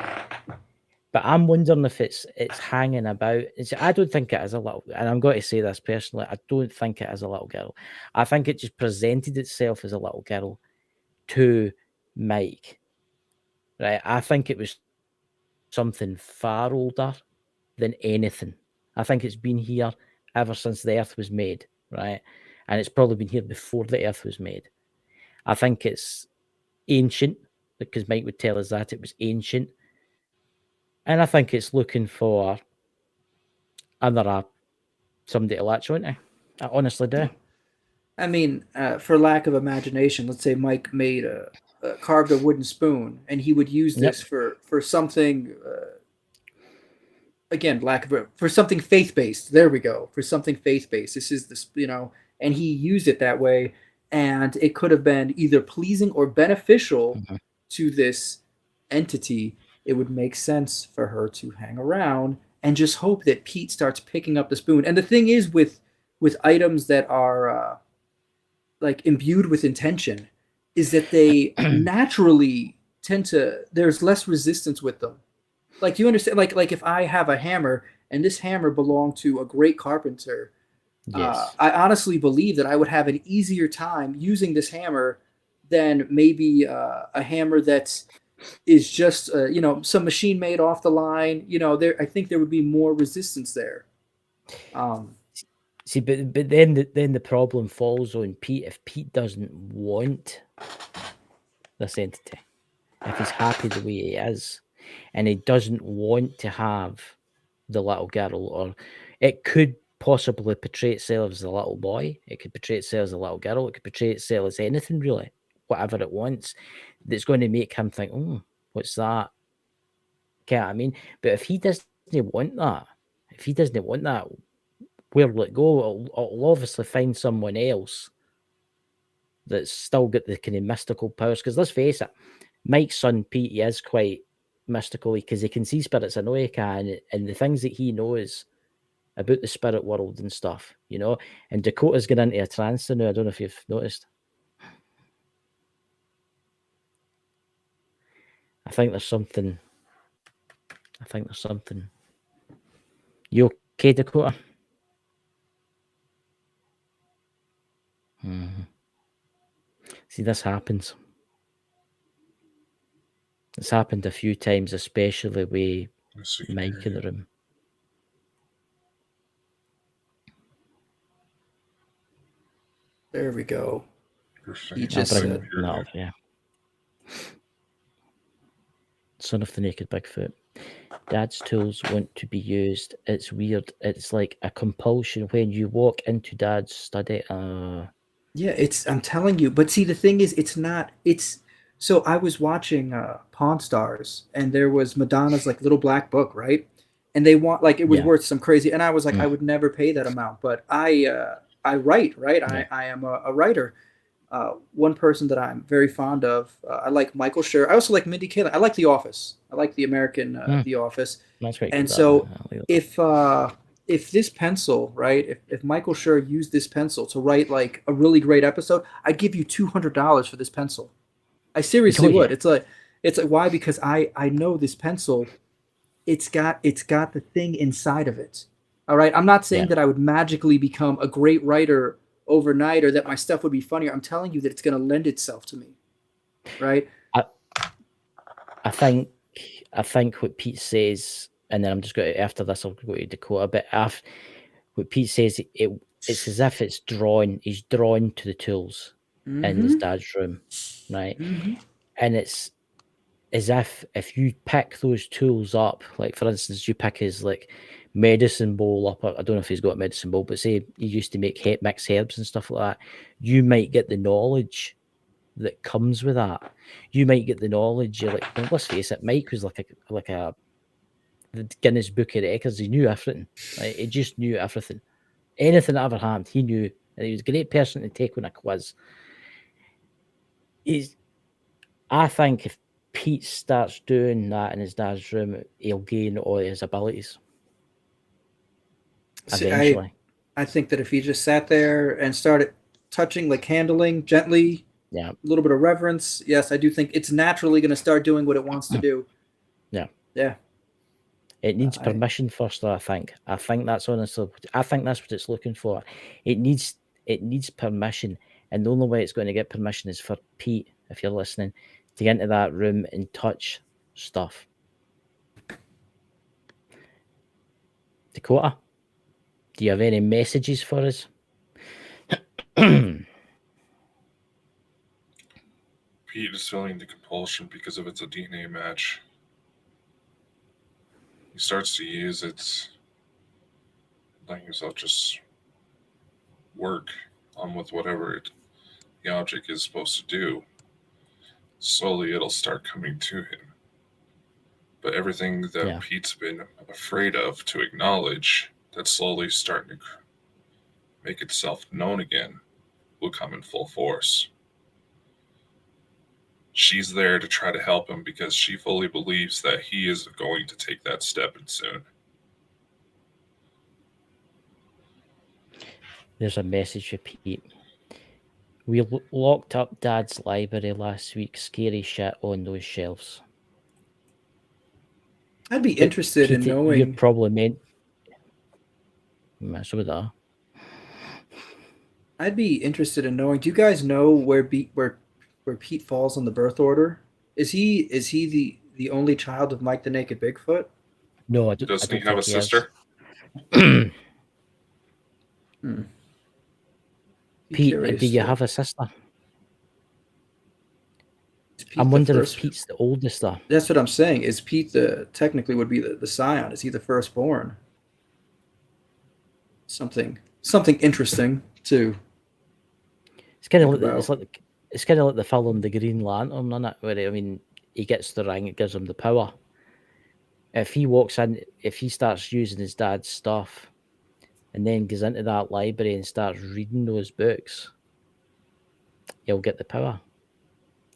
But I'm wondering if it's hanging about. I don't think it is a little, and I'm going to say this personally, I don't think it is a little girl. I think it just presented itself as a little girl to Mike. Right? I think it was something far older than anything. I think it's been here ever since the earth was made, right? And it's probably been here before the earth was made. I think it's ancient, because Mike would tell us that it was ancient. And I think it's looking for somebody to latch onto. I honestly do. I mean, for lack of imagination, let's say Mike carved a wooden spoon, and he would use this for something. Again, for something faith-based. There we go. For something faith-based. This is this, and he used it that way, and it could have been either pleasing or beneficial to this entity. It would make sense for her to hang around and just hope that Pete starts picking up the spoon. And the thing is, with items that are like imbued with intention, is that they naturally tend to, there's less resistance with them. Like, do you understand? Like if I have a hammer and this hammer belonged to a great carpenter, yes. I honestly believe that I would have an easier time using this hammer than maybe a hammer that is just some machine made off the line. I think there would be more resistance there. See, but then the problem falls on Pete. If Pete doesn't want this entity, if he's happy the way he is, and he doesn't want to have the little girl, or it could possibly portray itself as a little boy, it could portray itself as a little girl, it could portray itself as anything really, whatever it wants, that's going to make him think, oh, what's that? Okay, I mean, but if he doesn't want that, where will it go? It'll obviously find someone else that's still got the kind of mystical powers. Because let's face it, Mike's son Pete, he is quite mystical, because he can see spirits. I know he can, and the things that he knows about the spirit world and stuff, And Dakota's getting into a trance now. I don't know if you've noticed. I think there's something. You okay, Dakota? See, this happens. It's happened a few times, especially with Mike in the room. There we go. He just said, no, yeah. Son of the Naked Bigfoot. Dad's tools want to be used. It's weird. It's like a compulsion when you walk into Dad's study. Yeah, I'm telling you. But see, the thing is, so I was watching Pawn Stars, and there was Madonna's like little black book, right? And they want, like, it was worth some crazy, and I was like, I would never pay that amount, but I write, right? Yeah. I am a writer. One person that I'm very fond of, I like Michael Schur. I also like Mindy Kaling. I like The Office. I like the American The Office. That's great. And so if this pencil, right, if Michael Schur used this pencil to write like a really great episode, I'd give you $200 for this pencil. I seriously would. It's like why? Because I know this pencil. It's got the thing inside of it. All right. I'm not saying that I would magically become a great writer overnight, or that my stuff would be funnier. I'm telling you that it's going to lend itself to me. Right. I think what Pete says, and then I'm just going to, after this, I'll go to Dakota. But what Pete says, it's as if it's drawn. He's drawn to the tools in his dad's room, right? And it's as if you pick those tools up, like for instance, you pick his like medicine bowl up. I don't know if he's got a medicine bowl, but say he used to make mixed herbs and stuff like that. You might get the knowledge that comes with that. You might get the knowledge. You're like, well, let's face it, Mike was like a the Guinness Book of Records. He knew everything. Right? He just knew everything. Anything that ever happened, he knew. And he was a great person to take on a quiz. I think if Pete starts doing that in his dad's room, he'll gain all his abilities. Eventually. I think that if he just sat there and started touching, like handling gently, yeah, a little bit of reverence, yes, I do think it's naturally going to start doing what it wants to do. Yeah. Yeah. It needs permission first, though, I think. I think that's honestly, I think that's what it's looking for. It needs permission. And the only way it's going to get permission is for Pete, if you're listening, to get into that room and touch stuff. Dakota, do you have any messages for us? Pete is feeling the compulsion because of it's a DNA match. He starts to use it, letting himself just work on with whatever the object is supposed to do. Slowly it'll start coming to him. But everything that Pete's been afraid of to acknowledge, that's slowly starting to make itself known again, will come in full force. She's there to try to help him because she fully believes that he is going to take that step soon. There's a message for Pete. We locked up Dad's library last week. Scary shit on those shelves. I'd be interested in knowing. You're probably meant. I'd be interested in knowing. Do you guys know where Pete falls on the birth order? Is he the only child of Mike the Naked Bigfoot? No, I Doesn't he have a sister? Pete, do you have a sister? I'm wondering if Pete's the oldest, though. That's what I'm saying. Is Pete technically would be the scion? Is he the firstborn? Something interesting too. It's kind of like it's kind of like the film The Green Lantern, isn't it? Where he gets the ring, it gives him the power. If he walks in, if he starts using his dad's stuff, and then goes into that library and starts reading those books, he'll get the power.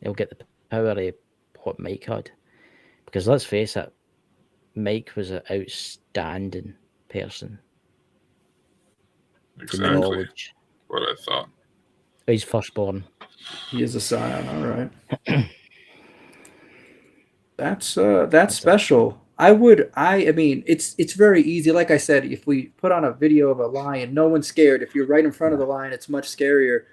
He'll get the power of what Mike had. Because let's face it, Mike was an outstanding person. Exactly what I thought. He's firstborn. He is a scion, all right. That's special. I mean, it's very easy. Like I said, if we put on a video of a lion, no one's scared. If you're right in front of the lion, it's much scarier.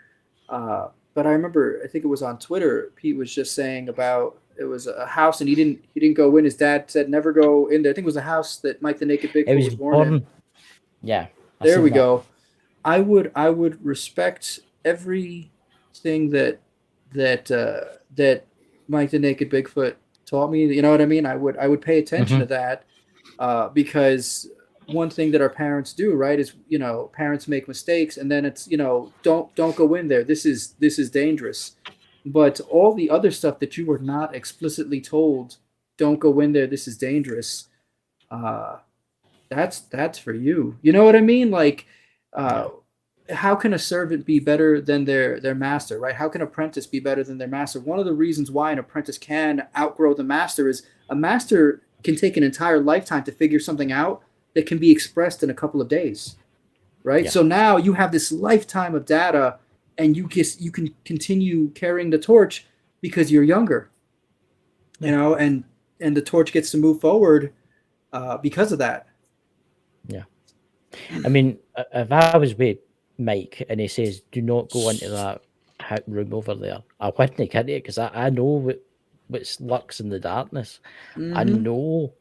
But I remember, I think it was on Twitter, Pete was just saying about it was a house and he didn't go in. His dad said never go in there. I think it was a house that Mike the Naked Bigfoot was born in. Yeah. There we go. I would respect everything that Mike the Naked Bigfoot taught me. You know what I mean? I would pay attention to that because one thing that our parents do, right, is parents make mistakes and then it's don't go in there. This is dangerous. But all the other stuff that you were not explicitly told, don't go in there. This is dangerous. That's for you. You know what I mean? Like, how can a servant be better than their master, right? How can an apprentice be better than their master? One of the reasons why an apprentice can outgrow the master is a master can take an entire lifetime to figure something out that can be expressed in a couple of days, right? Yeah. So now you have this lifetime of data and you can continue carrying the torch because you're younger, and the torch gets to move forward because of that. Yeah. I mean, if I was with Mike and he says, do not go into that room over there, I wouldn't get into it because I know what lurks in the darkness. I know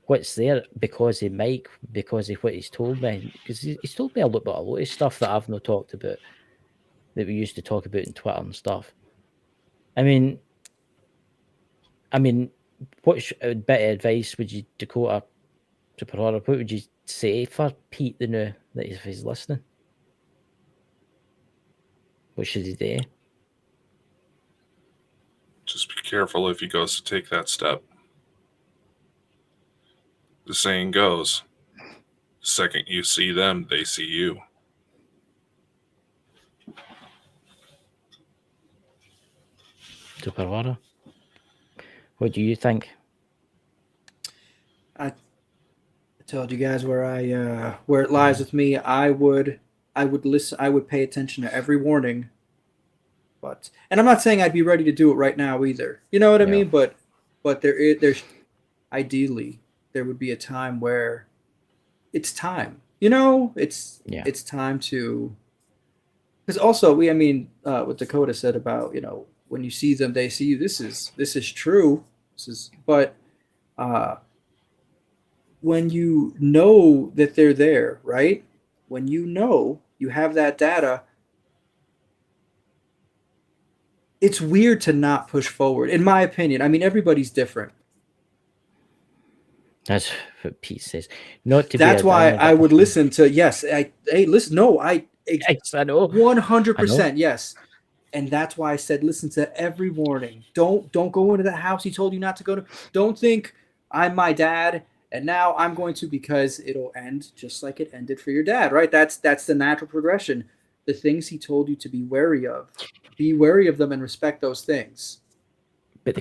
what's there because of Mike, because of what he's told me. Because he's told me a lot of stuff that I've not talked about, that we used to talk about in Twitter and stuff. I mean, what bit of advice would you, Dakota, Super Horror, what would you say for Pete the now that if he's listening? What should he do? Just be careful if he goes to take that step. The saying goes, the second you see them, they see you. Super Horror, what do you think? I told you guys where it lies with me. I would listen. I would pay attention to every warning. And I'm not saying I'd be ready to do it right now either. You know what I mean? But there's ideally there would be a time where it's time. You know, it's time to. Because also what Dakota said about when you see them, they see you. This is true. But when you know that they're there, right? When you have that data, it's weird to not push forward, in my opinion. I mean, everybody's different. That's what Pete says. Not to. That's why I would listen to. Yes, listen. No, I know 100%. Yes, and that's why I said listen to every warning. Don't go into that house he told you not to go to. Don't think I'm my dad and now I'm going to, because it'll end just like it ended for your dad, right? That's the natural progression. The things he told you to be wary of. Be wary of them and respect those things. But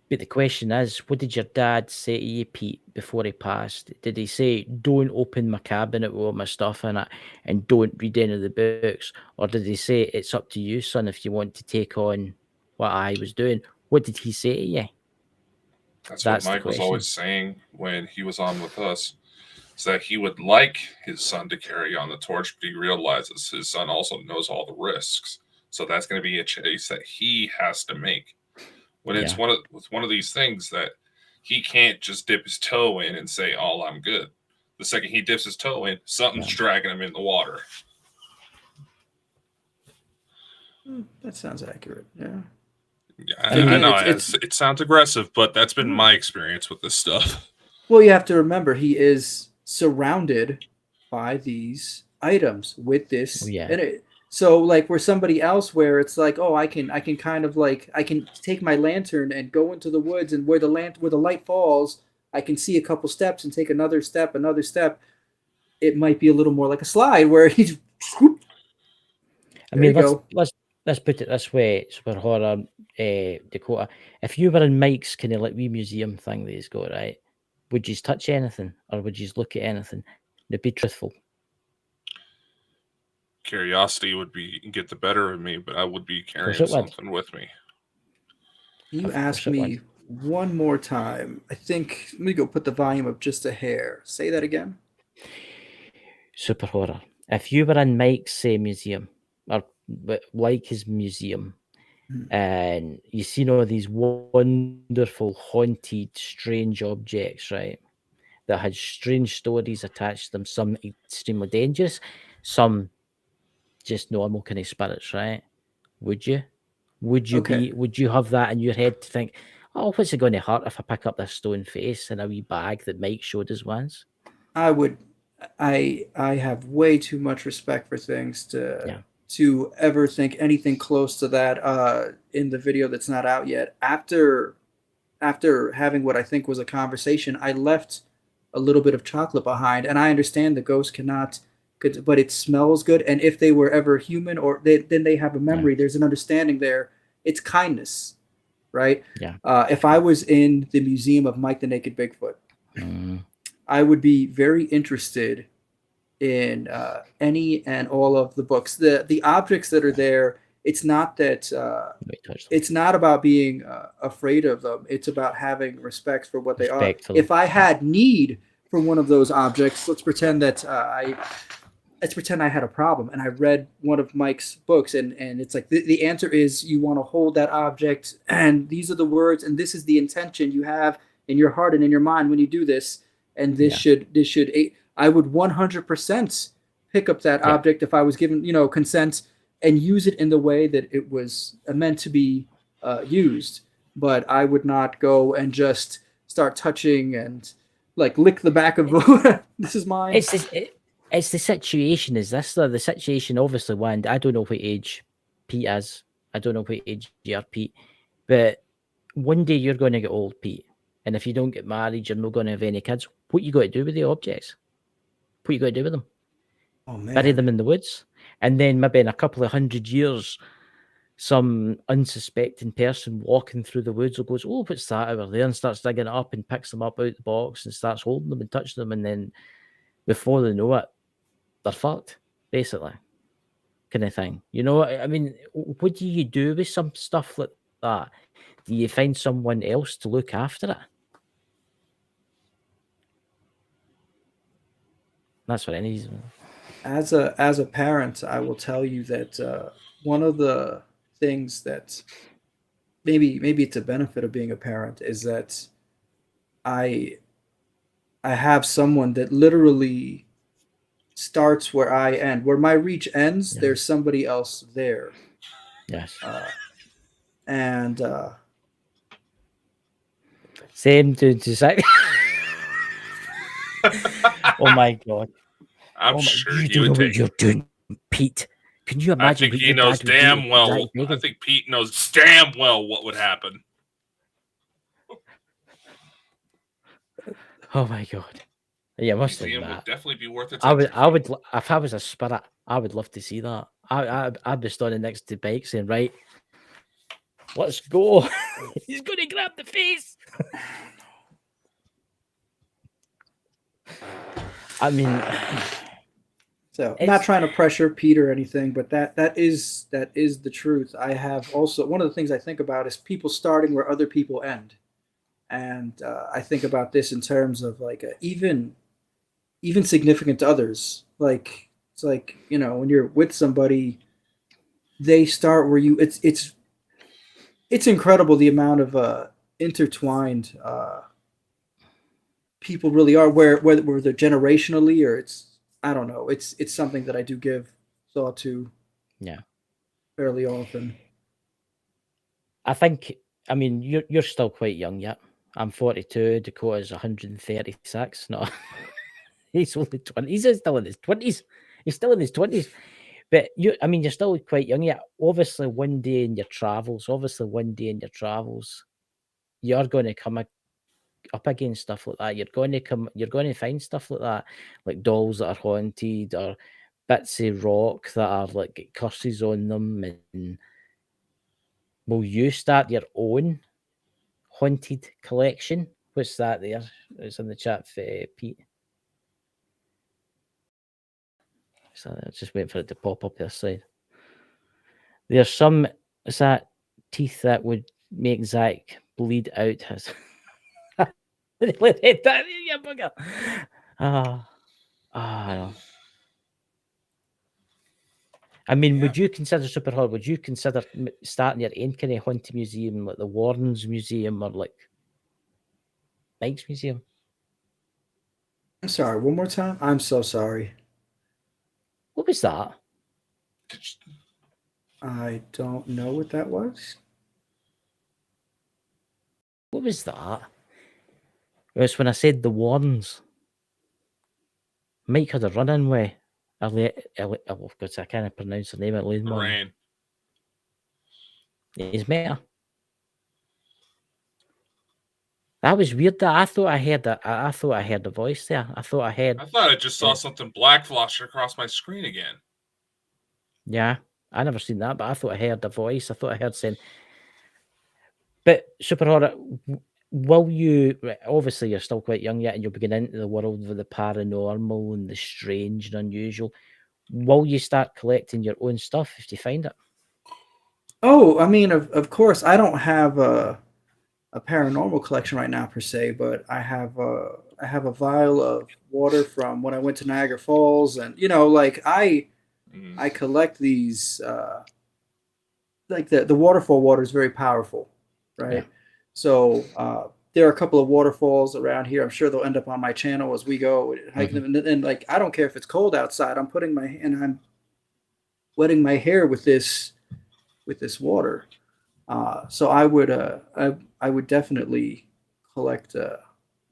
the question is, what did your dad say to you, Pete, before he passed? Did he say, don't open my cabinet with all my stuff in it and don't read any of the books? Or did he say, it's up to you, son, if you want to take on what I was doing? What did he say to you? That's what Mike was always saying when he was on with us. Is that he would like his son to carry on the torch, but he realizes his son also knows all the risks. So that's going to be a choice that he has to make. When it's one of these things that he can't just dip his toe in and say, "Oh, I'm good." The second he dips his toe in, something's dragging him in the water. That sounds accurate. Yeah. I know it sounds aggressive, but that's been my experience with this stuff. Well, you have to remember he is surrounded by these items with this. So like where somebody else where it's like, oh, I can kind of like I can take my lantern and go into the woods, and where the light falls, I can see a couple steps and take another step. It might be a little more like a slide where he's. I mean, let's put it this way, Super Horror, Dakota. If you were in Mike's kind of like wee museum thing that he's got, right? Would you touch anything, or would you look at anything? Now, be truthful. Curiosity would get the better of me, but I would be carrying something with me. You ask me one more time. I think, let me go put the volume up just a hair. Say that again. Super Horror. If you were in Mike's museum, or like his museum, and you seen all these wonderful, haunted, strange objects, right? That had strange stories attached to them, some extremely dangerous, some just normal kind of spirits, right? Would you have that in your head to think, oh, what's it going to hurt if I pick up this stone face in a wee bag that Mike showed us once? I would. I have way too much respect for things to ever think anything close to that in the video that's not out yet. After having what I think was a conversation, I left a little bit of chocolate behind, and I understand the ghost but it smells good. And if they were ever human, then they have a memory. There's an understanding there. It's kindness, right? Yeah. If I was in the museum of Mike the Naked Bigfoot, I would be very interested in any and all of the books. The objects that are there, it's not that it's not about being afraid of them. It's about having respect for what they are. If I had need for one of those objects, let's pretend I had a problem and I read one of Mike's books, and it's like the answer is you want to hold that object, and these are the words, and this is the intention you have in your heart and in your mind when you do this, and this should I would 100% pick up that object if I was given consent and use it in the way that it was meant to be used. But I would not go and just start touching and like lick the back of this is mine. It's the situation. Is this the situation? Obviously, one. I don't know what age Pete is. I don't know what age you are, Pete. But one day you're going to get old, Pete. And if you don't get married, you're not going to have any kids. What you got to do with the objects? What you got to do with them? Oh man, Bury them in the woods, and then maybe in a couple of 100 years, some unsuspecting person walking through the woods will goes, "Oh, what's that over there?" and starts digging it up and picks them up out the box and starts holding them and touching them, and then before they know it, they're fucked, basically, kind of thing. You know, I mean, what do you do with some stuff like that? Do you find someone else to look after it? That's what I need. as a parent, I will tell you that one of the things that maybe it's a benefit of being a parent is that I have someone that literally starts where I end. Where my reach ends, Yeah. there's somebody else there. Yes. And Same to say. Oh my god! I'm Oh my, sure you he don't know would what take. you're doing, Pete. Can you I imagine think what he your knows dad would do damn with well. Zach I Bagel? think Pete knows damn well what would happen. Oh my god! Yeah, must have Museum that. would definitely be worth its I entry would, fee. if I was a spirit, I would love to see that. I'd be standing next to Bike saying, "Right, let's go." He's going to grab the face. I mean, so I'm not trying to pressure Pete or anything, but that is the truth. I have also one of the things I think about is people starting where other people end, and I think about this in terms of like even significant to others. Like it's like when you're with somebody, they start where you. It's incredible the amount of intertwined people really are. Where they're generationally or I don't know. It's something that I do give thought to. Yeah. Fairly often. I think. I mean, you're still quite young yet. I'm 42. Dakota's 136. No, he's only 20. He's still in his 20s. He's still in his 20s. But you're still quite young yet. Obviously, one day in your travels, you're going to come up against stuff like that. You're going to find stuff like that, like dolls that are haunted or bits of rock that are like got curses on them. And will you start your own haunted collection? What's that there? It's in the chat for Pete. So I'm just waiting for it to pop up this side. There's some teeth that would make Zach bleed out his. You bugger. I mean, would you consider super horror? Would you consider starting your own kind of haunted museum, like the Warrens Museum or like Mike's Museum? I'm sorry. One more time. I'm so sorry. What was that? I don't know what that was. What was that? It was when I said the Warrens. Mike had a run-in with because I can't pronounce her name. Lorraine. He's met her. That was weird. That I thought I heard that. I thought I heard the voice there. I thought I just saw something black flash across my screen again. Yeah, I never seen that, but I thought I heard the voice. I thought I heard saying. But super horror, will you? Obviously, you're still quite young yet, and you'll be getting into the world of the paranormal and the strange and unusual. Will you start collecting your own stuff if you find it? Oh, I mean, of course, I don't have a paranormal collection right now per se, but I have a vial of water from when I went to Niagara Falls, and like I collect these. Like the waterfall water is very powerful, right? Yeah. So there are a couple of waterfalls around here. I'm sure they'll end up on my channel as we go hiking them. And like I don't care if it's cold outside. I'm wetting my hair with this water. So I would definitely collect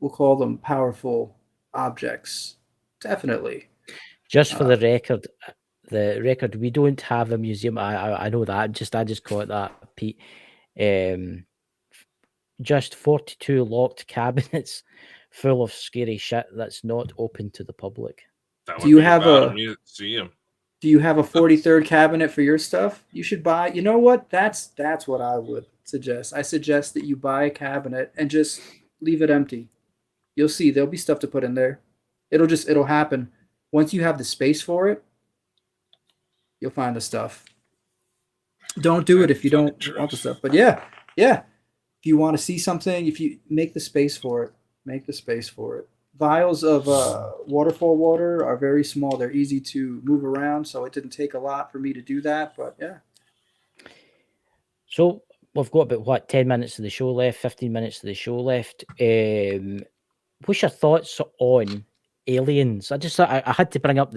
we'll call them powerful objects. Definitely. Just for the record, we don't have a museum. I know that. I just caught that, Pete. Just 42 locked cabinets full of scary shit that's not open to the public. That Do you would be have about a museum? Do you have a 43rd cabinet for your stuff? You should buy. You know what? That's what I would suggest. I suggest that you buy a cabinet and just leave it empty. You'll see there'll be stuff to put in there. It'll happen. Once you have the space for it, you'll find the stuff. Don't do it if you don't want the stuff. But yeah. If you want to see something, if you make the space for it, make the space for it. Vials of waterfall water are very small. They're easy to move around, so it didn't take a lot for me to do that. But yeah. So we've got about 10 minutes of the show left, 15 minutes of the show left. What's your thoughts on aliens? I just thought I had to bring up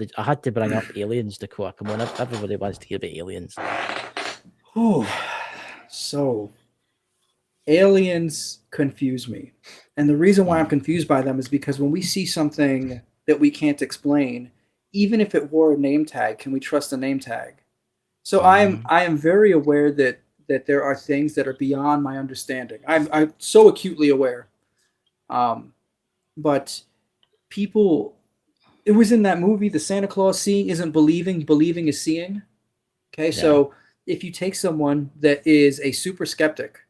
aliens, Dakota. Come on, everybody wants to hear about aliens. Oh, so aliens confuse me. And the reason why I'm confused by them is because when we see something that we can't explain, even if it wore a name tag, can we trust the name tag? So I am very aware that there are things that are beyond my understanding. I'm so acutely aware. But people, it was in that movie, the Santa Claus seeing isn't believing, believing is seeing. Okay, so if you take someone that is a super skeptic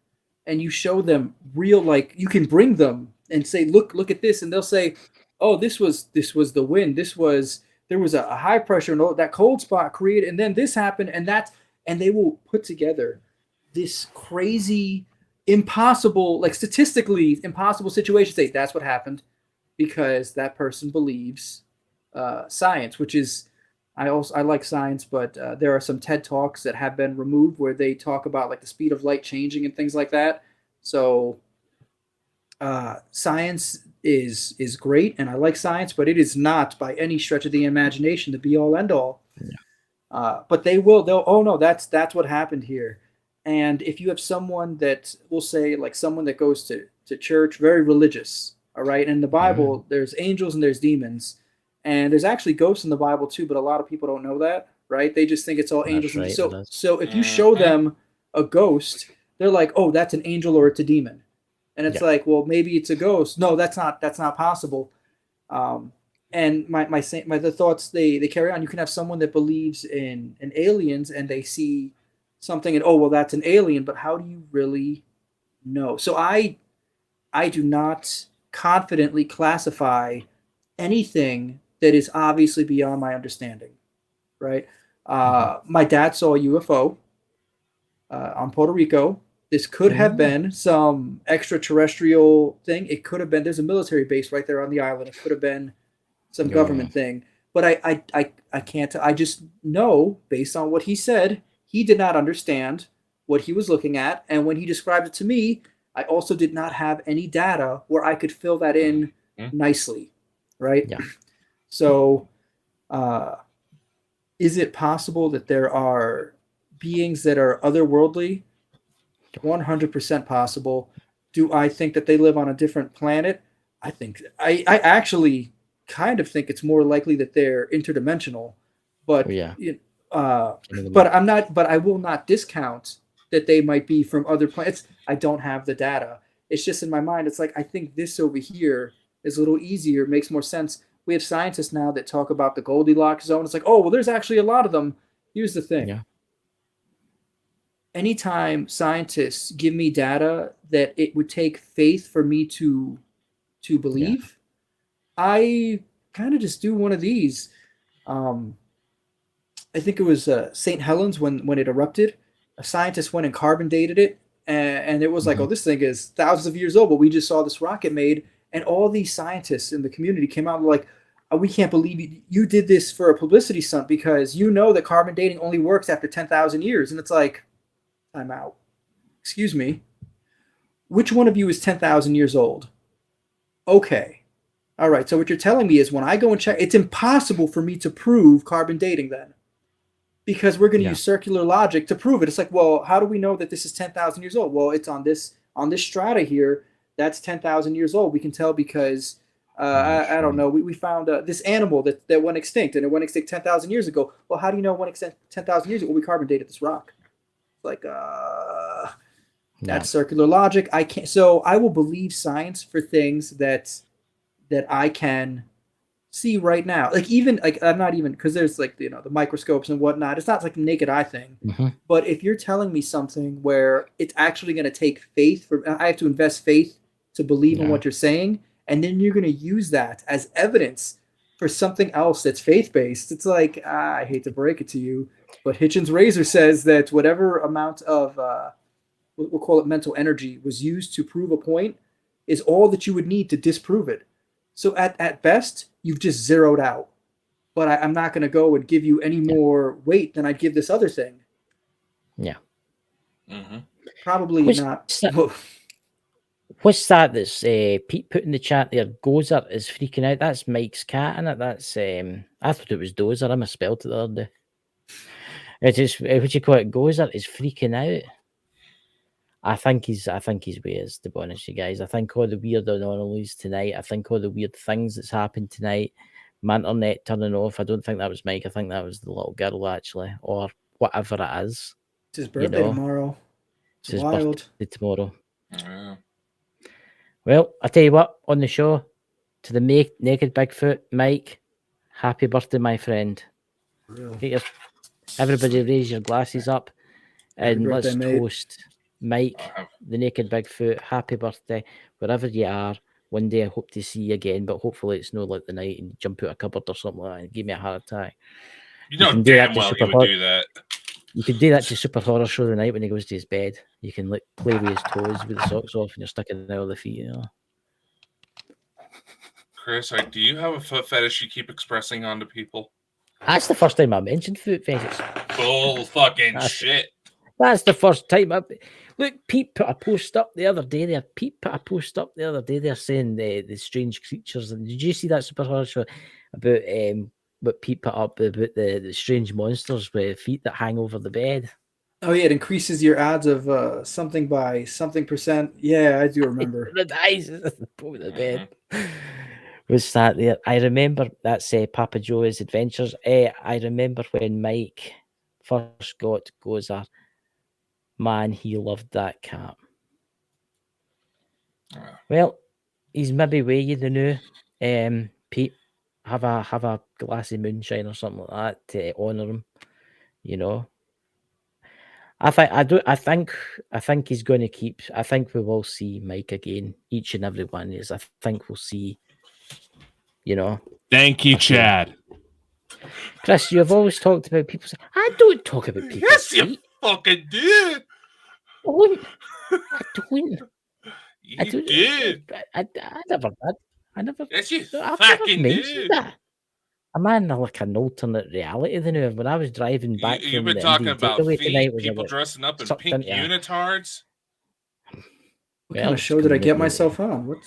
and you show them real, like you can bring them and say, look at this, and they'll say, oh, this was the wind, there was a high pressure and that cold spot created, and then this happened, and they will put together this crazy, impossible, like statistically impossible situation. Say that's what happened because that person believes science, which is I like science, but there are some TED Talks that have been removed where they talk about like the speed of light changing and things like that. So science is great, and I like science, but it is not by any stretch of the imagination the be all end all. Yeah. But they'll oh no, that's what happened here. And if you have someone that will say, like someone that goes to church, very religious, all right, in the Bible, there's angels and there's demons. And there's actually ghosts in the Bible too, but a lot of people don't know that, right? They just think it's all angels. Right, so if you show them a ghost, they're like, "Oh, that's an angel or it's a demon," and it's like, "Well, maybe it's a ghost." No, that's not possible. And the thoughts they carry on. You can have someone that believes in aliens and they see something and oh, well, that's an alien, but how do you really know? So I do not confidently classify anything that is obviously beyond my understanding, right? My dad saw a UFO on Puerto Rico. This could have been some extraterrestrial thing. It could have been, there's a military base right there on the island. It could have been some government thing. But I can't, I just know based on what he said, he did not understand what he was looking at. And when he described it to me, I also did not have any data where I could fill that in nicely, right? Yeah. So, is it possible that there are beings that are otherworldly? 100% possible. Do I think that they live on a different planet? I I actually kind of think it's more likely that they're interdimensional. But but I will not discount that they might be from other planets. I don't have the data. It's just in my mind. It's like I think this over here is a little easier, makes more sense. We have scientists now that talk about the Goldilocks zone. It's like, oh, well, there's actually a lot of them. Here's the thing. Yeah. Anytime scientists give me data that it would take faith for me to believe, I kind of just do one of these. I think it was St. Helens when it erupted. A scientist went and carbon dated it, and it was like, oh, this thing is thousands of years old, but we just saw this rocket made. And all these scientists in the community came out and were like, oh, we can't believe you did this for a publicity stunt because you know that carbon dating only works after 10,000 years. And it's like, I'm out. Excuse me. Which one of you is 10,000 years old? Okay. All right. So what you're telling me is when I go and check, it's impossible for me to prove carbon dating then. Because we're going to use circular logic to prove it. It's like, well, how do we know that this is 10,000 years old? Well, it's on this strata here. that's 10,000 years old. We can tell because I don't know. We found this animal that went extinct, and it went extinct 10,000 years ago. Well, how do you know it went extinct 10,000 years ago? Well, we carbon dated this rock. Like that's circular logic. I can't. So I will believe science for things that I can see right now. Like even like I'm not even because there's like the microscopes and whatnot. It's not like a naked eye thing. Mm-hmm. But if you're telling me something where it's actually going to take faith I have to invest faith to believe in what you're saying, and then you're going to use that as evidence for something else that's faith-based. It's like, I hate to break it to you, but Hitchens' razor says that whatever amount of, we'll call it mental energy, was used to prove a point is all that you would need to disprove it. So at best, you've just zeroed out. But I'm not going to go and give you any more weight than I'd give this other thing. Yeah. Mm-hmm. Probably not. What's that? That's Pete put in the chat there. Gozer is freaking out. That's Mike's cat, isn't it? That's I thought it was Dozer. I misspelled it the other day. It is what you call it. Gozer is freaking out. I think he's weird, to be honest, you guys. I think all the weird anomalies tonight. I think all the weird things that's happened tonight. My internet turning off. I don't think that was Mike. I think that was the little girl actually, or whatever it is. It's his birthday tomorrow. It's his wild. birthday tomorrow. Yeah. Well, I tell you what, on the show, to the naked Bigfoot, Mike, happy birthday, my friend. Everybody raise your glasses up and let's toast Mike, the naked Bigfoot. Happy birthday, wherever you are. One day I hope to see you again, but hopefully it's not like the night and you jump out a cupboard or something like that and give me a heart attack. You know damn well he would do that. You could do that to Super Horror Show the night when he goes to his bed. You can like play with his toes with the socks off and you're sticking out of the feet, Chris, do you have a foot fetish you keep expressing onto people? That's the first time I mentioned foot fetishes. Bull fucking shit. That's the first time. Look, Pete put a post up the other day there. They're saying the strange creatures. And did you see that Super Horror Show about what Pete put up about the strange monsters with feet that hang over the bed? Oh yeah, it increases your odds of something by something percent. Yeah, I do remember. The eyes over the bed. Was that there? I remember that's Papa Joe's Adventures. I remember when Mike first got Gozer. Man, he loved that cat. Well, he's maybe way you the new. Pete, have a glass of moonshine or something like that to honour him. I think he's going to keep. I think we will see Mike again. Each and every one is. I think we'll see. Thank you, Chad. Chris, you've always talked about people. I don't talk about people. Yes, you fucking did. I don't. You did. I never did. I never. Yes, you I've fucking never did. That. I'm in like an alternate reality than now. When I was driving back, You've from been the talking Indian about takeaway feet, tonight, people dressing up in pink into, unitards. What kind of show did I get myself on? What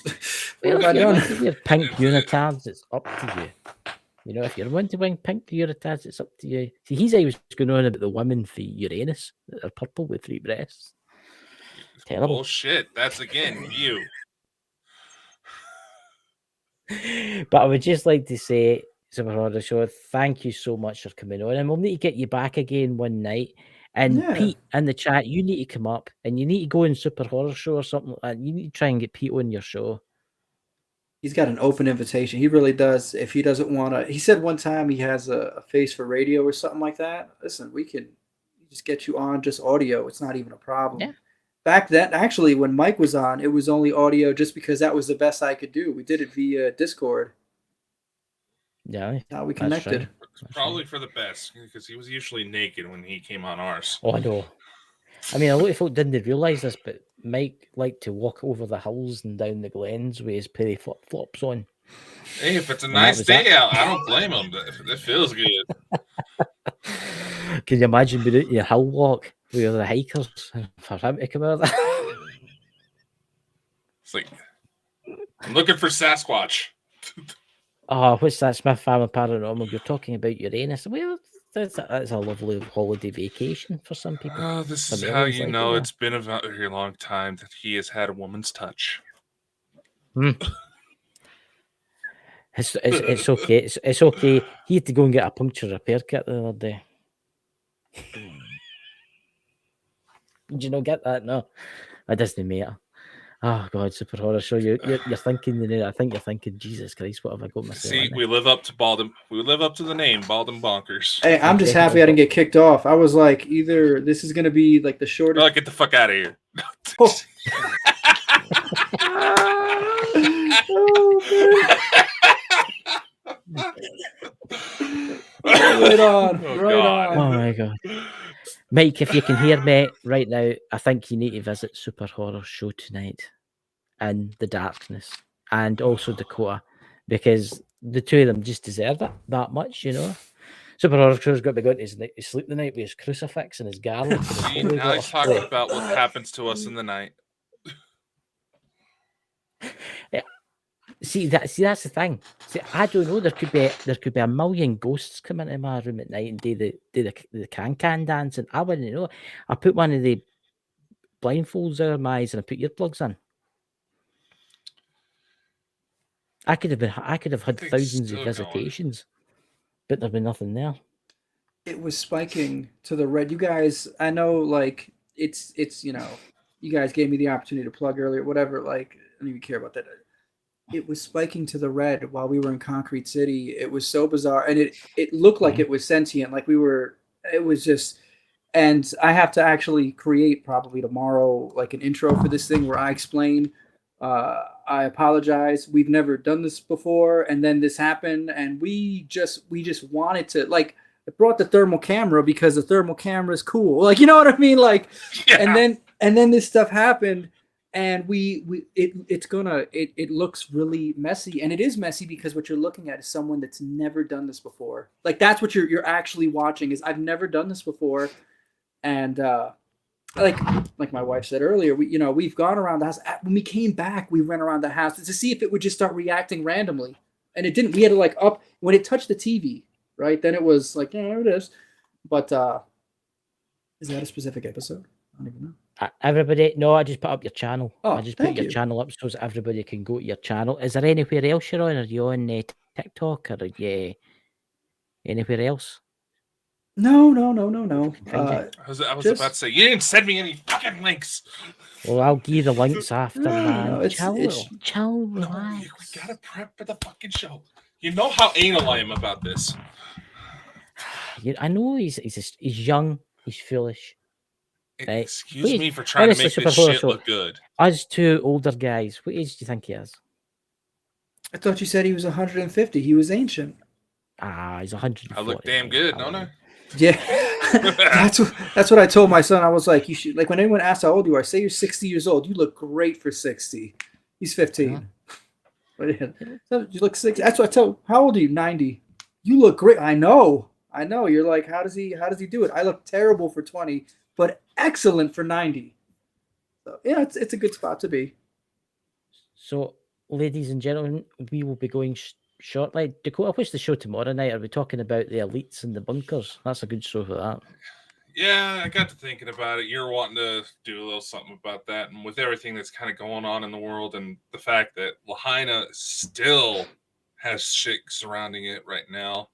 have I done? If you're pink unitards, it's up to you. If you're wanting to wear pink unitards, it's up to you. See, he's always going on about the women for Uranus that are purple with 3 breasts. Terrible. Bullshit. That's again you. But I would just like to say, Super Horror Show, thank you so much for coming on. And we'll need to get you back again one night. And Pete, in the chat, you need to come up and you need to go in Super Horror Show or something like that. You need to try and get Pete on your show. He's got an open invitation. He really does. If he doesn't want to, he said one time he has a face for radio or something like that. Listen, we can just get you on just audio. It's not even a problem. Yeah. Back then, actually, when Mike was on, it was only audio just because that was the best I could do. We did it via Discord. Yeah. Now we connected. Right. Probably for the best because he was usually naked when he came on ours. Oh, I know. I mean, a lot of folk didn't realise this, but Mike liked to walk over the hills and down the glens with his pretty flip-flops on. Hey, if it's a nice day out, I don't blame him. It feels good. Can you imagine being out your hill walk with the hikers for him to come out of that? It's like, I'm looking for Sasquatch. Oh, what's that? Smith Family Paranormal. You're talking about Uranus. Well, that's a lovely holiday vacation for some people. Oh, this is how you know it's been a very long time that he has had a woman's touch. It's okay. It's okay. He had to go and get a puncture repair kit the other day. Did you not get that? No, it doesn't matter. Oh God, super horror show. You're thinking, I think you're thinking, Jesus Christ, what have I got myself See, in? we live up to Baldwin. We live up to the name, Baldwin Bonkers. Hey, I'm just happy I didn't get kicked off. I was like, either this is gonna be like the shortest. Oh, get the fuck out of here. Oh. Right on. Oh, right God. on. Oh my God. Mike, if you can hear me right now, I think you need to visit Super Horror Show tonight in the darkness, and also Dakota, because the two of them just deserve it that much, you know. Super Horror Show's got to be going to sleep the night with his crucifix and his garlic. See, now he's talking about what happens to us in the night. Yeah. See that's the thing. See, I don't know. There could be a million ghosts come into my room at night and do the can dance, and I wouldn't know. I put one of the blindfolds over my eyes and I put earplugs in. I could have had thousands of visitations, but there'd be nothing there. It was spiking to the red. You guys, I know, like it's you know, you guys gave me the opportunity to plug earlier, whatever. Like, I don't even care about that. It was spiking to the red while we were in Concrete City. It was so bizarre, and it looked like it was sentient, like we were. It was just, and I have to actually create probably tomorrow like an intro for this thing where I explain. I apologize. We've never done this before, and then this happened, and we just wanted to like. I brought the thermal camera because the thermal camera is cool. Like, you know what I mean? Like, yeah. and then this stuff happened. And it looks really messy, and it is messy because what you're looking at is someone that's never done this before. Like, that's what you're actually watching is I've never done this before. And like my wife said earlier, we've gone around the house. When we came back, we ran around the house to see if it would just start reacting randomly, and it didn't. We had to like up when it touched the TV, right? Then it was like, yeah, there it is. But is that a specific episode? I don't even know. Everybody, no, I just put up your channel. Oh, I just put your channel up so everybody can go to your channel. Is there anywhere else you're on? Are you on TikTok or are you anywhere else? No. I was about to say, you didn't send me any fucking links. Well, I'll give you the links after, man. No, chill, no, we gotta prep for the fucking show. You know how anal I am about this. I know he's young, he's foolish. Right. Excuse me for trying to make this shit look good. Us two older guys, what age do you think he is? I thought you said he was 150. He was ancient. He's 140. I look damn good, don't I? Yeah, that's what I told my son. I was like, you should, like, when anyone asks how old you are, say you're 60 years old. You look great for 60. He's 15. Yeah. You look 60. That's what I tell. How old are you? 90. You look great. I know. You're like, how does he do it? I look terrible for 20. But excellent for 90. So yeah, it's a good spot to be. So, ladies and gentlemen, we will be going shortly. Dakota, what's the show tomorrow night? Are we talking about the elites and the bunkers? That's a good show for that. Yeah, I got to thinking about it. You're wanting to do a little something about that, and with everything that's kind of going on in the world, and the fact that Lahaina still has shit surrounding it right now,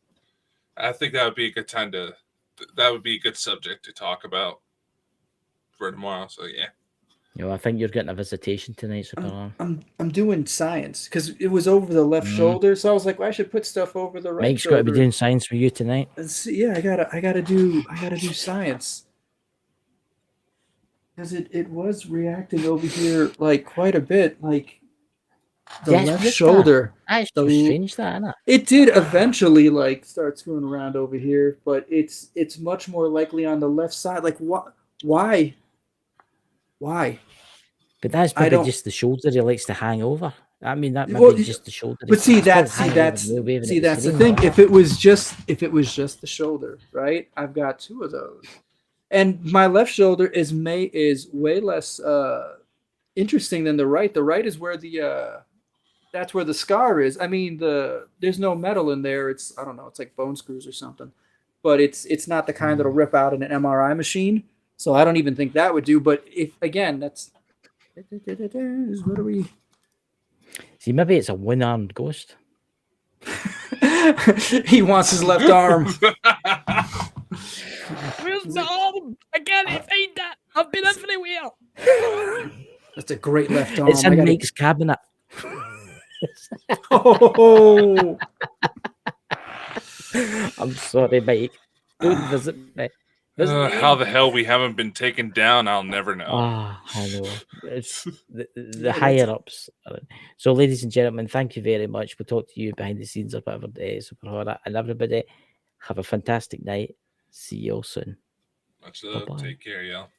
I think that would be a good time that would be a good subject to talk about for tomorrow. So yeah. I think you're getting a visitation tonight, Super. I'm doing science because it was over the left shoulder, so I was like, well, I should put stuff over the right. Mike's shoulder. got to be doing science for you tonight. Yeah, I gotta do science because it was reacting over here like quite a bit, like the left shoulder. That's so strange, that, isn't it? It did eventually like start screwing around over here, but it's much more likely on the left side. Like what? Why? But that's probably just the shoulder he likes to hang over. I mean, that might be just the shoulder. But that's the thing. If it was just the shoulder, right? I've got two of those, and my left shoulder is way less interesting than the right. The right is where that's where the scar is. I mean, there's no metal in there. It's I don't know. It's like bone screws or something, but it's not the kind that'll rip out in an MRI machine. So I don't even think that would do. But if again, that's what are we? See, maybe it's a one-armed ghost. He wants his left arm. Where's my arm? I can't find that. I've been everywhere. That's a great left arm. It's in Mike's cabinet. Oh. I'm sorry, Mike. Don't visit me. How the hell we haven't been taken down, I'll never know. Ah, I know. It's the higher ups. So, ladies and gentlemen, thank you very much. We'll talk to you behind the scenes of whatever day Super Horror. And everybody, have a fantastic night. See you all soon. Much love. Bye-bye. Take care, y'all.